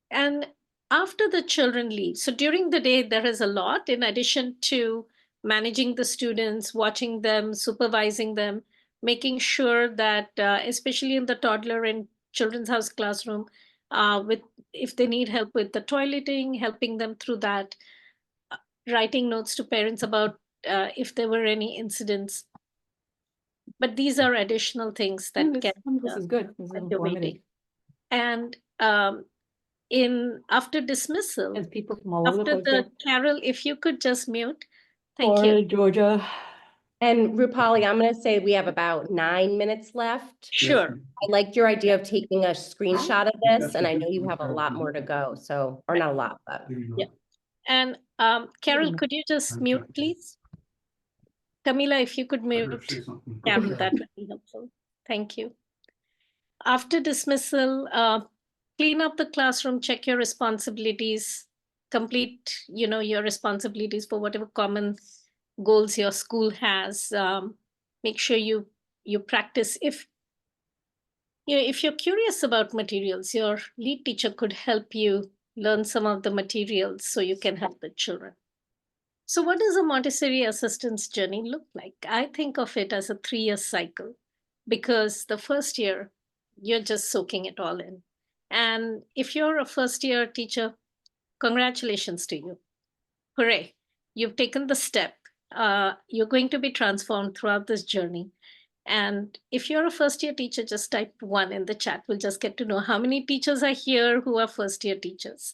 And after the children leave, so during the day, there is a lot in addition to managing the students, watching them, supervising them, making sure that, especially in the toddler and children's house classroom, if they need help with the toileting, helping them through that, writing notes to parents about if there were any incidents. But these are additional things that this is good. This is informative. And after dismissal, There's people from all over the after place. Carol, if you could just mute. Thank you. Georgia. And Rupali, I'm going to say we have about 9 minutes left. Sure. I liked your idea of taking a screenshot of this, and I know you have a lot more to go. So, or not a lot, but. Yeah. And Carol, could you just mute, please? Camila, if you could mute Carol, that would be helpful. Thank you. After dismissal, clean up the classroom, check your responsibilities, complete, your responsibilities for whatever common goals your school has. Make sure you practice. If you're curious about materials, your lead teacher could help you learn some of the materials so you can help the children. So what does a Montessori assistant's journey look like? I think of it as a 3-year cycle, because the first year, you're just soaking it all in. And if you're a first year teacher, congratulations to you. Hooray, you've taken the step. You're going to be transformed throughout this journey. And if you're a first year teacher, just type 1 in the chat. We'll just get to know how many teachers are here who are first year teachers.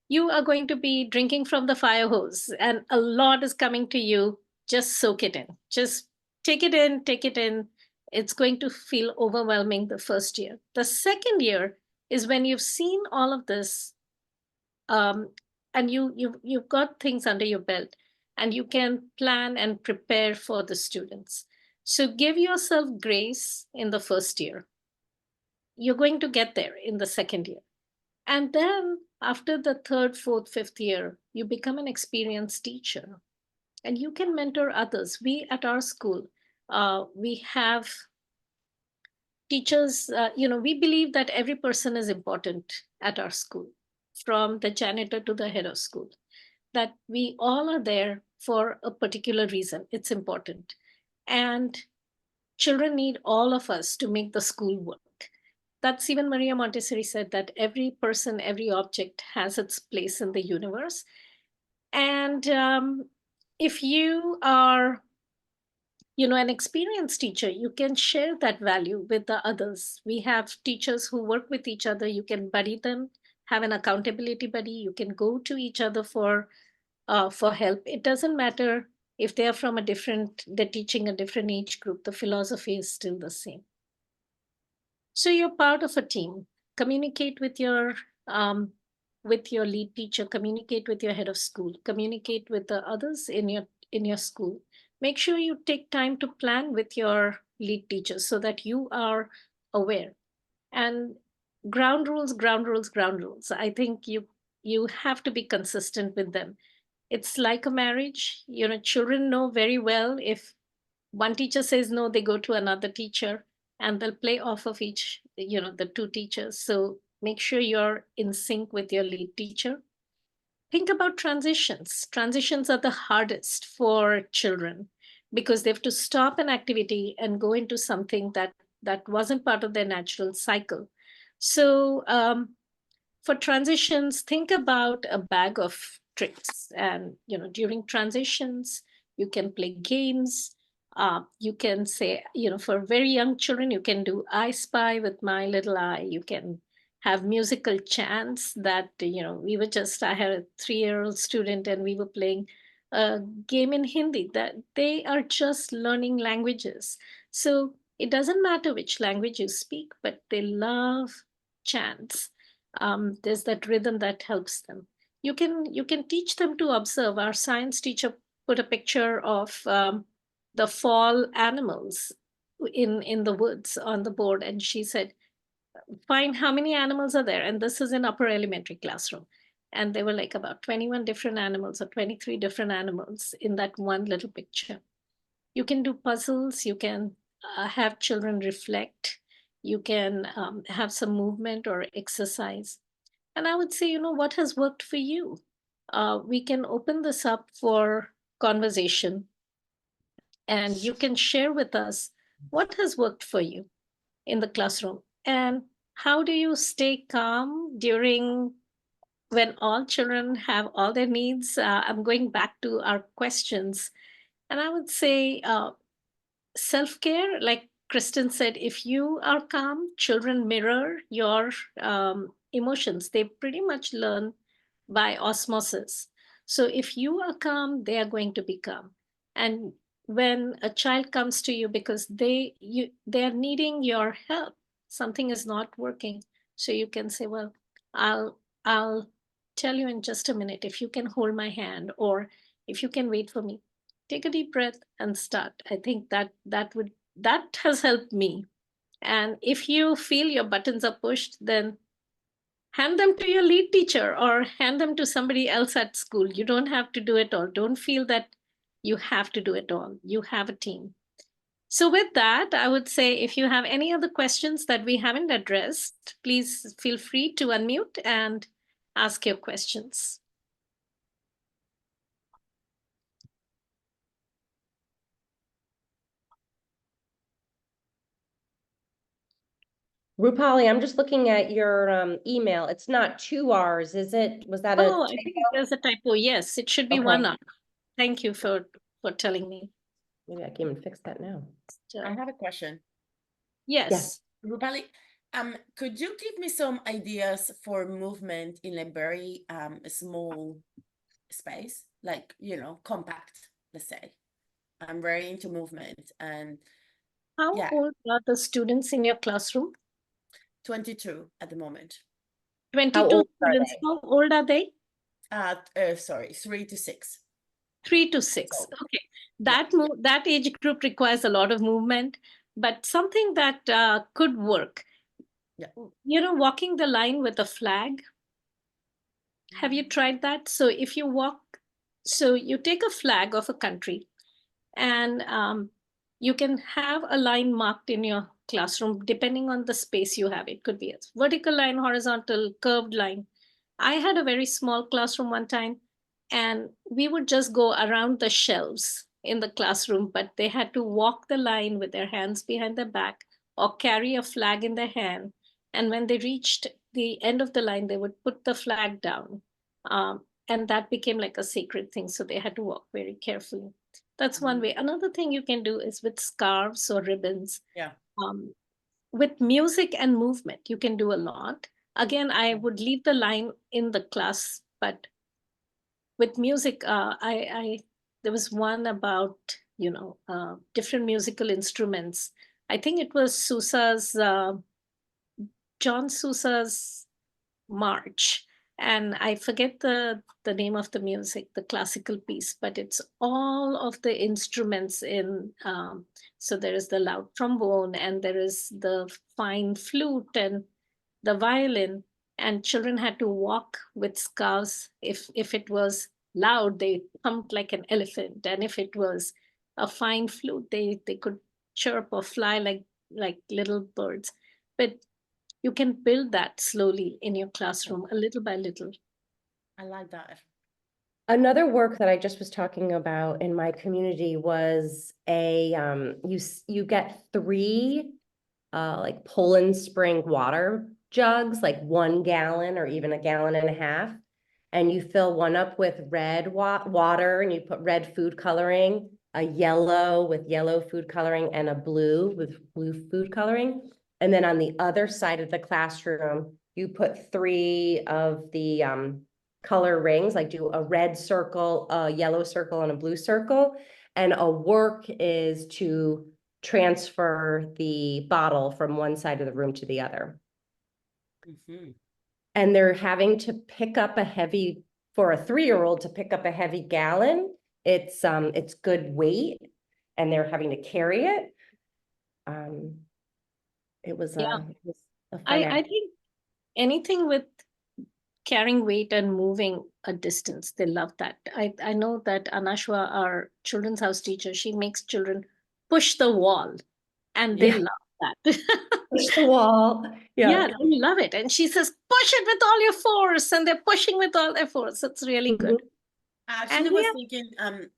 You are going to be drinking from the fire hose, and a lot is coming to you. Just soak it in. Just take it in, take it in. It's going to feel overwhelming the first year. The second year is when you've seen all of this, and you've got things under your belt, and you can plan and prepare for the students. So give yourself grace in the first year. You're going to get there in the second year. And then after the third, fourth, fifth year, you become an experienced teacher and you can mentor others. We at our school, we have teachers, we believe that every person is important at our school, from the janitor to the head of school, that we all are there for a particular reason. It's important. And children need all of us to make the school work. That's even Maria Montessori said, that every person, every object has its place in the universe. And if you are, an experienced teacher, you can share that value with the others. We have teachers who work with each other. You can buddy them, have an accountability buddy. You can go to each other for help. It doesn't matter if they're teaching a different age group. The philosophy is still the same. So you're part of a team. Communicate with your lead teacher. Communicate with your head of school. Communicate with the others in your school. Make sure you take time to plan with your lead teachers so that you are aware. And ground rules. I think you have to be consistent with them. It's like a marriage. Children know very well if one teacher says no, they go to another teacher and they'll play off of each, the two teachers. So make sure you're in sync with your lead teacher. Think about transitions. Transitions are the hardest for children because they have to stop an activity and go into something that wasn't part of their natural cycle. So for transitions, think about a bag of tricks. And, during transitions, you can play games. You can say, for very young children, you can do I Spy with My Little Eye. You can have musical chants that, I had a 3-year-old student and we were playing a game in Hindi, that they are just learning languages. So it doesn't matter which language you speak, but they love chants. There's that rhythm that helps them. You can teach them to observe. Our science teacher put a picture of the fall animals in the woods on the board, and she said, find how many animals are there. And this is in upper elementary classroom. And there were like about 21 different animals or 23 different animals in that one little picture. You can do puzzles. You can have children reflect. You can have some movement or exercise. And I would say, what has worked for you? We can open this up for conversation. And you can share with us what has worked for you in the classroom. And how do you stay calm during when all children have all their needs? I'm going back to our questions. And I would say self-care, like Kristen said, if you are calm, children mirror your emotions. They pretty much learn by osmosis. So if you are calm, they are going to be calm. And when a child comes to you because they are needing your help, something is not working, so you can say, well, I'll tell you in just a minute if you can hold my hand, or if you can wait for me. Take a deep breath and start. I think that has helped me. And if you feel your buttons are pushed, then hand them to your lead teacher or hand them to somebody else at school. You don't have to do it all. Don't feel that you have to do it all. You have a team. So with that, I would say if you have any other questions that we haven't addressed, please feel free to unmute and ask your questions. Rupali, I'm just looking at your email. It's not 2 R's, is it? Was that a Oh, I think there's a typo. Yes, it should be Okay. 1 R. Thank you for telling me. Maybe I can even fix that now. I have a question. Yes. Rupali, could you give me some ideas for movement in a very small space, like, you know, compact, let's say? I'm very into movement, and How yeah. old are the students in your classroom? 22 at the moment. 22 How old are students. they? How old are they? Sorry, 3 to 6. 3 to 6. So, Okay. That age group requires a lot of movement, but something that could work. Yeah. You know, walking the line with a flag. Have you tried that? So if you you take a flag of a country and you can have a line marked in your classroom depending on the space you have. It could be a vertical line, horizontal, curved line. I had a very small classroom one time, and we would just go around the shelves in the classroom, but they had to walk the line with their hands behind their back or carry a flag in their hand. And when they reached the end of the line, they would put the flag down. And that became like a sacred thing. So they had to walk very carefully. That's one way. Another thing you can do is with scarves or ribbons. Yeah. With music and movement, you can do a lot. Again, I would leave the line in the class, but with music, I there was one about, you know, different musical instruments. I think it was John Sousa's March, and I forget the name of the music, the classical piece, but it's all of the instruments in. So there is the loud trombone, and there is the fine flute, and the violin. And children had to walk with scarves. If it was loud, they thumped like an elephant, and if it was a fine flute, they could chirp or fly like little birds. But you can build that slowly in your classroom, a little by little. I like that. Another work that I just was talking about in my community was you get 3 like Poland Spring water jugs, like 1 gallon or even 1.5 gallons, and you fill one up with red water, and you put red food coloring, a yellow with yellow food coloring, and a blue with blue food coloring. And then on the other side of the classroom, you put 3 of the color rings, like do a red circle, a yellow circle, and a blue circle. And a work is to transfer the bottle from one side of the room to the other. Mm-hmm. And they're having to pick up for a 3-year-old to pick up a heavy gallon. It's good weight, and they're having to carry it. It was a fun I think anything with carrying weight and moving a distance, they love that. I know that Anashwa, our children's house teacher, she makes children push the wall, and they love that. Push the wall. Yeah, they love it. And she says, push it with all your force, and they're pushing with all their force. It's really good. I actually was thinking,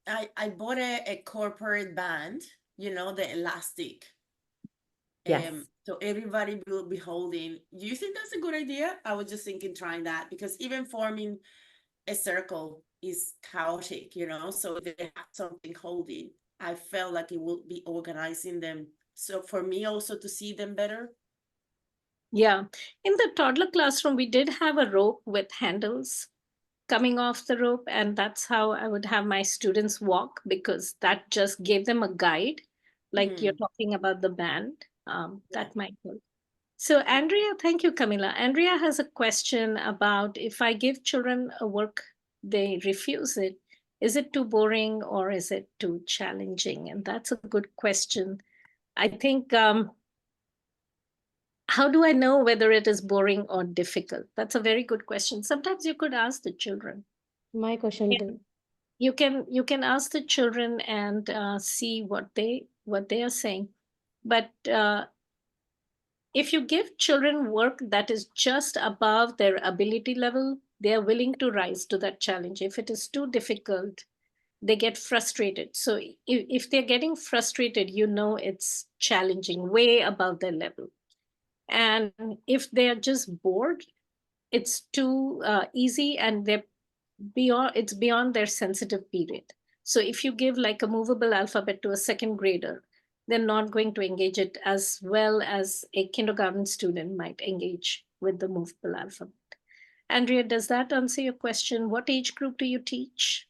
I bought a corporate band, you know, the elastic. Yes. So everybody will be holding. Do you think that's a good idea? I was just thinking trying that, because even forming a circle is chaotic, you know, so if they have something holding, I felt like it would be organizing them. So for me also to see them better. Yeah. In the toddler classroom, we did have a rope with handles coming off the rope, and that's how I would have my students walk, because that just gave them a guide, like you're talking about the band. That might help. So Andrea, thank you, Camilla. Andrea has a question about, if I give children a work, they refuse it. Is it too boring or is it too challenging? And that's a good question. I think how do I know whether it is boring or difficult? That's a very good question. Sometimes you could ask the children. My question too. You can ask the children and see what they are saying. But if you give children work that is just above their ability level, they are willing to rise to that challenge. If it is too difficult, they get frustrated. So if they're getting frustrated, it's challenging, way above their level. And if they're just bored, it's too easy, and it's beyond their sensitive period. So if you give like a movable alphabet to a second grader, they're not going to engage it as well as a kindergarten student might engage with the movable alphabet. Andrea, does that answer your question? What age group do you teach?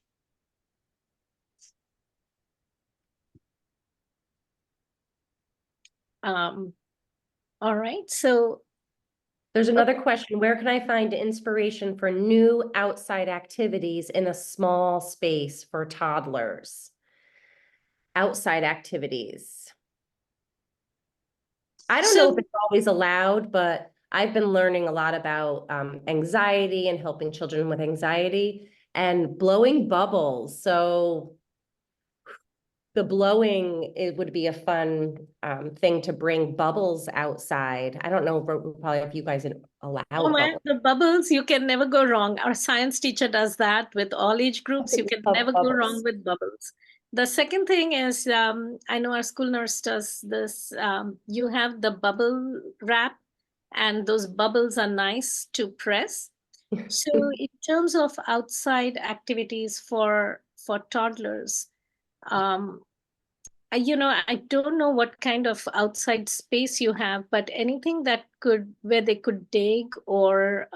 All right, so there's another question. Where can I find inspiration for new outside activities in a small space for toddlers? Outside activities. I don't know if it's always allowed, but I've been learning a lot about anxiety and helping children with anxiety and blowing bubbles. So the blowing, it would be a fun thing to bring bubbles outside. I don't know probably if you guys allow bubbles. The bubbles, you can never go wrong. Our science teacher does that with all age groups. You can never go wrong with bubbles. The second thing is, I know our school nurse does this. You have the bubble wrap, and those bubbles are nice to press. So in terms of outside activities for toddlers, I don't know what kind of outside space you have, but anything where they could dig or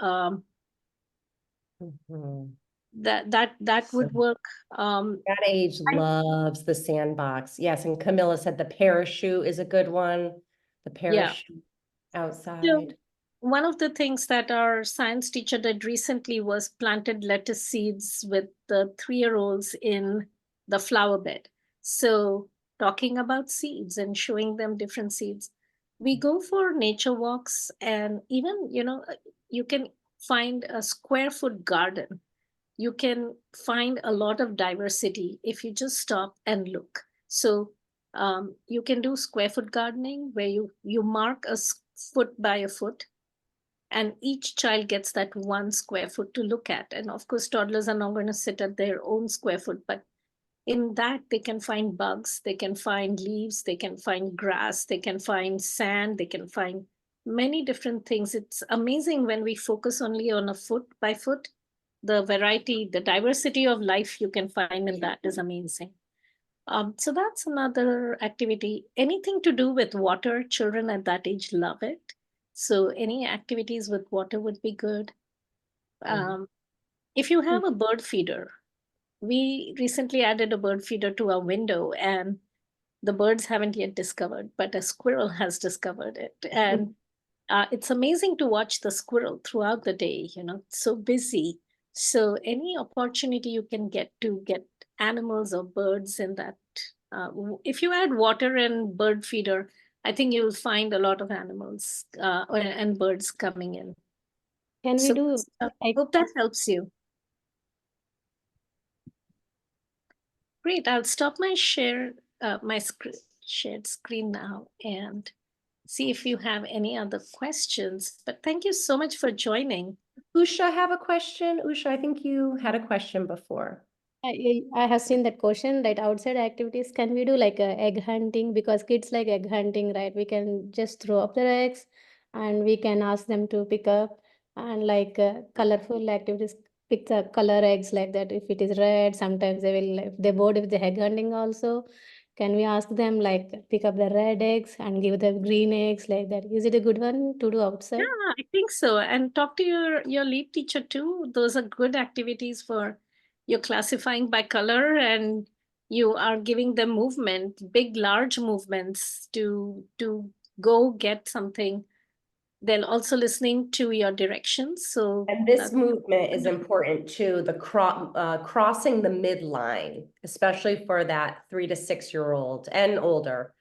that would work. That age loves the sandbox. Yes, and Camilla said the parachute is a good one. The parachute outside. So one of the things that our science teacher did recently was planted lettuce seeds with the 3-year-olds in the flower bed. So talking about seeds and showing them different seeds. We go for nature walks, and even, you can find a square foot garden. You can find a lot of diversity if you just stop and look. So you can do square foot gardening where you mark a foot by a foot, and each child gets that 1 square foot to look at. And of course, toddlers are not going to sit at their own square foot, but in that they can find bugs, they can find leaves, they can find grass, they can find sand, they can find many different things. It's amazing when we focus only on a foot by foot. The variety, the diversity of life you can find in that is amazing. So that's another activity. Anything to do with water, children at that age love it. So any activities with water would be good. If you have a bird feeder, we recently added a bird feeder to our window, and the birds haven't yet discovered, but a squirrel has discovered it. And it's amazing to watch the squirrel throughout the day, it's so busy. So any opportunity you can get to get animals or birds in that, if you add water and bird feeder, I think you'll find a lot of animals and birds coming in. Can we do? I hope that helps you. Great. I'll stop my shared screen now and see if you have any other questions. But thank you so much for joining. Usha, have a question? Usha, I think you had a question before. I have seen that question, right? Outside activities, can we do like egg hunting? Because kids like egg hunting, right? We can just throw up their eggs and we can ask them to pick up, and like colorful activities, pick the color eggs like that. If it is red, sometimes they will, if they're bored with the egg hunting also, can we ask them like pick up the red eggs and give the green eggs like that? Is it a good one to do outside? Yeah, I think so. And talk to your lead teacher too. Those are good activities for you're classifying by color, and you are giving them movement, big, large movements to go get something. They're also listening to your directions. So and this movement is important too, the crossing the midline, especially for that 3 to 6 year old and older.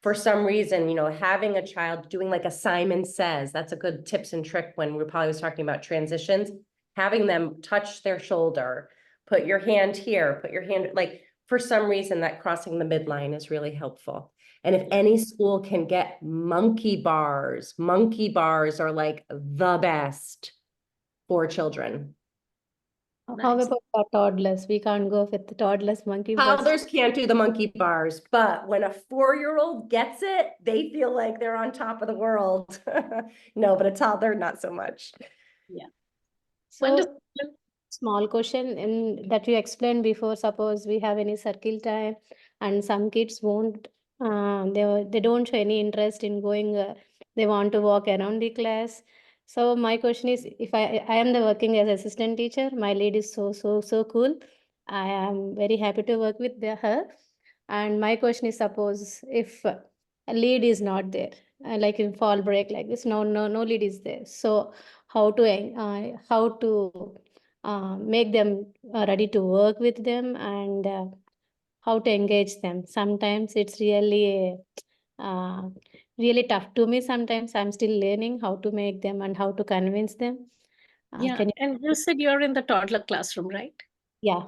for some reason, you know, having a child doing like a Simon Says, that's a good tips and trick when Rupali was talking about transitions, having them touch their shoulder, put your hand here, put your hand, like for some reason that crossing the midline is really helpful. And if any school can get monkey bars are like the best for children. How Nice. about for toddlers? We can't go with the toddlers monkey bars. Toddlers can't do the monkey bars, but when a 4-year-old gets it, they feel like they're on top of the world. No, but a toddler, not so much. So Wonderful. small question in that you explained before, suppose we have any circle time and some kids won't, they don't show any interest in going, they want to walk around the class. So my question is, if I am the working as assistant teacher, my lead is so cool. I am very happy to work with her. And my question is, suppose if a lead is not there, like in fall break like this, no lead is there. So how to make them ready to work with them, and how to engage them. Sometimes it's really tough to me. Sometimes I'm still learning how to make them and how to convince them. Yeah. Can you? And you said you're in the toddler classroom, right? Yeah.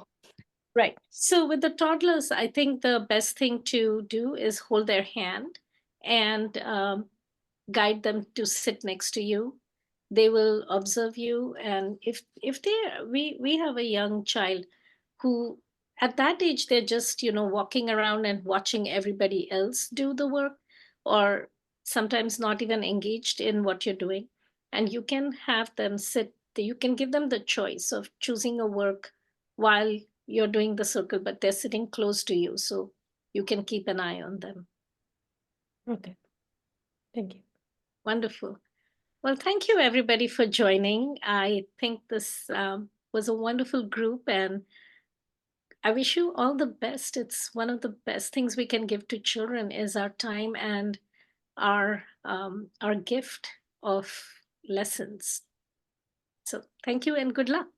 Right. So with the toddlers, I think the best thing to do is hold their hand and guide them to sit next to you. They will observe you, and if they we have a young child who at that age they're just walking around and watching everybody else do the work, or sometimes not even engaged in what you're doing, and you can have them sit. You can give them the choice of choosing a work while you're doing the circle, but they're sitting close to you, so you can keep an eye on them. Okay. Thank you. Wonderful. Well, thank you everybody for joining. I think this was a wonderful group, and I wish you all the best. It's one of the best things we can give to children is our time and our gift of lessons. So thank you and good luck.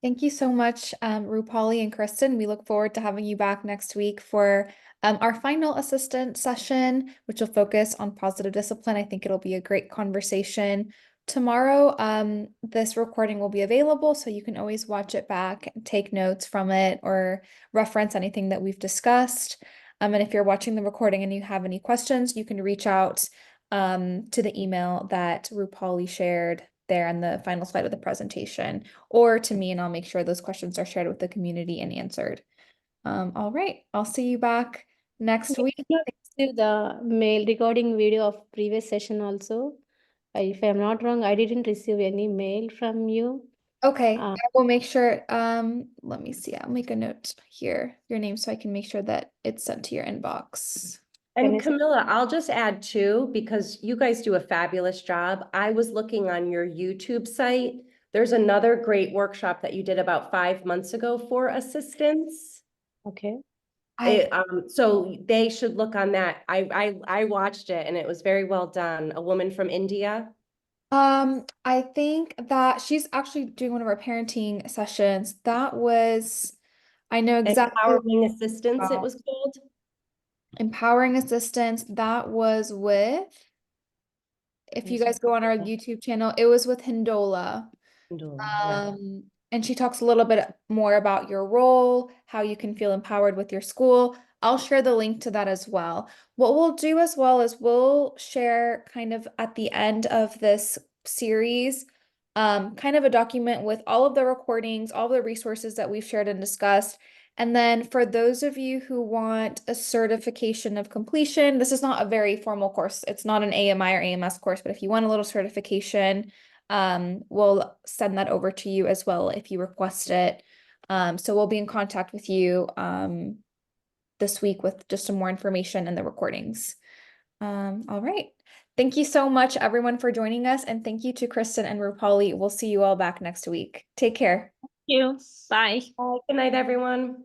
Thank you so much, Rupali and Kristen. We look forward to having you back next week for our final assistant session, which will focus on positive discipline. I think it'll be a great conversation. Tomorrow, this recording will be available, so you can always watch it back and take notes from it or reference anything that we've discussed. And if you're watching the recording and you have any questions, you can reach out to the email that Rupali shared there on the final slide of the presentation, or to me, and I'll make sure those questions are shared with the community and answered. All right, I'll see you back next week. To the mail recording video of previous session also. If I'm not wrong, I didn't receive any mail from you. Okay, I will make sure, let me see, I'll make a note here, your name, so I can make sure that it's sent to your inbox. And Camilla, I'll just add too, because you guys do a fabulous job. I was looking on your YouTube site. There's another great workshop that you did about 5 months ago for assistants. Okay. So they should look on that. I watched it and it was very well done. A woman from India. I think that she's actually doing one of our parenting sessions. That was, I know exactly. Empowering Assistants, it was called. Empowering Assistants, that was with, if you guys go on our YouTube channel, it was with Hindola. And she talks a little bit more about your role, how you can feel empowered with your school. I'll share the link to that as well. What we'll do as well is we'll share kind of at the end of this series, kind of a document with all of the recordings, all the resources that we've shared and discussed. And then for those of you who want a certification of completion, this is not a very formal course. It's not an AMI or AMS course, but if you want a little certification, we'll send that over to you as well if you request it. So we'll be in contact with you this week with just some more information and the recordings. All right. Thank you so much, everyone, for joining us. And thank you to Kristen and Rupali. We'll see you all back next week. Take care. Thank you. Bye. Good night, everyone.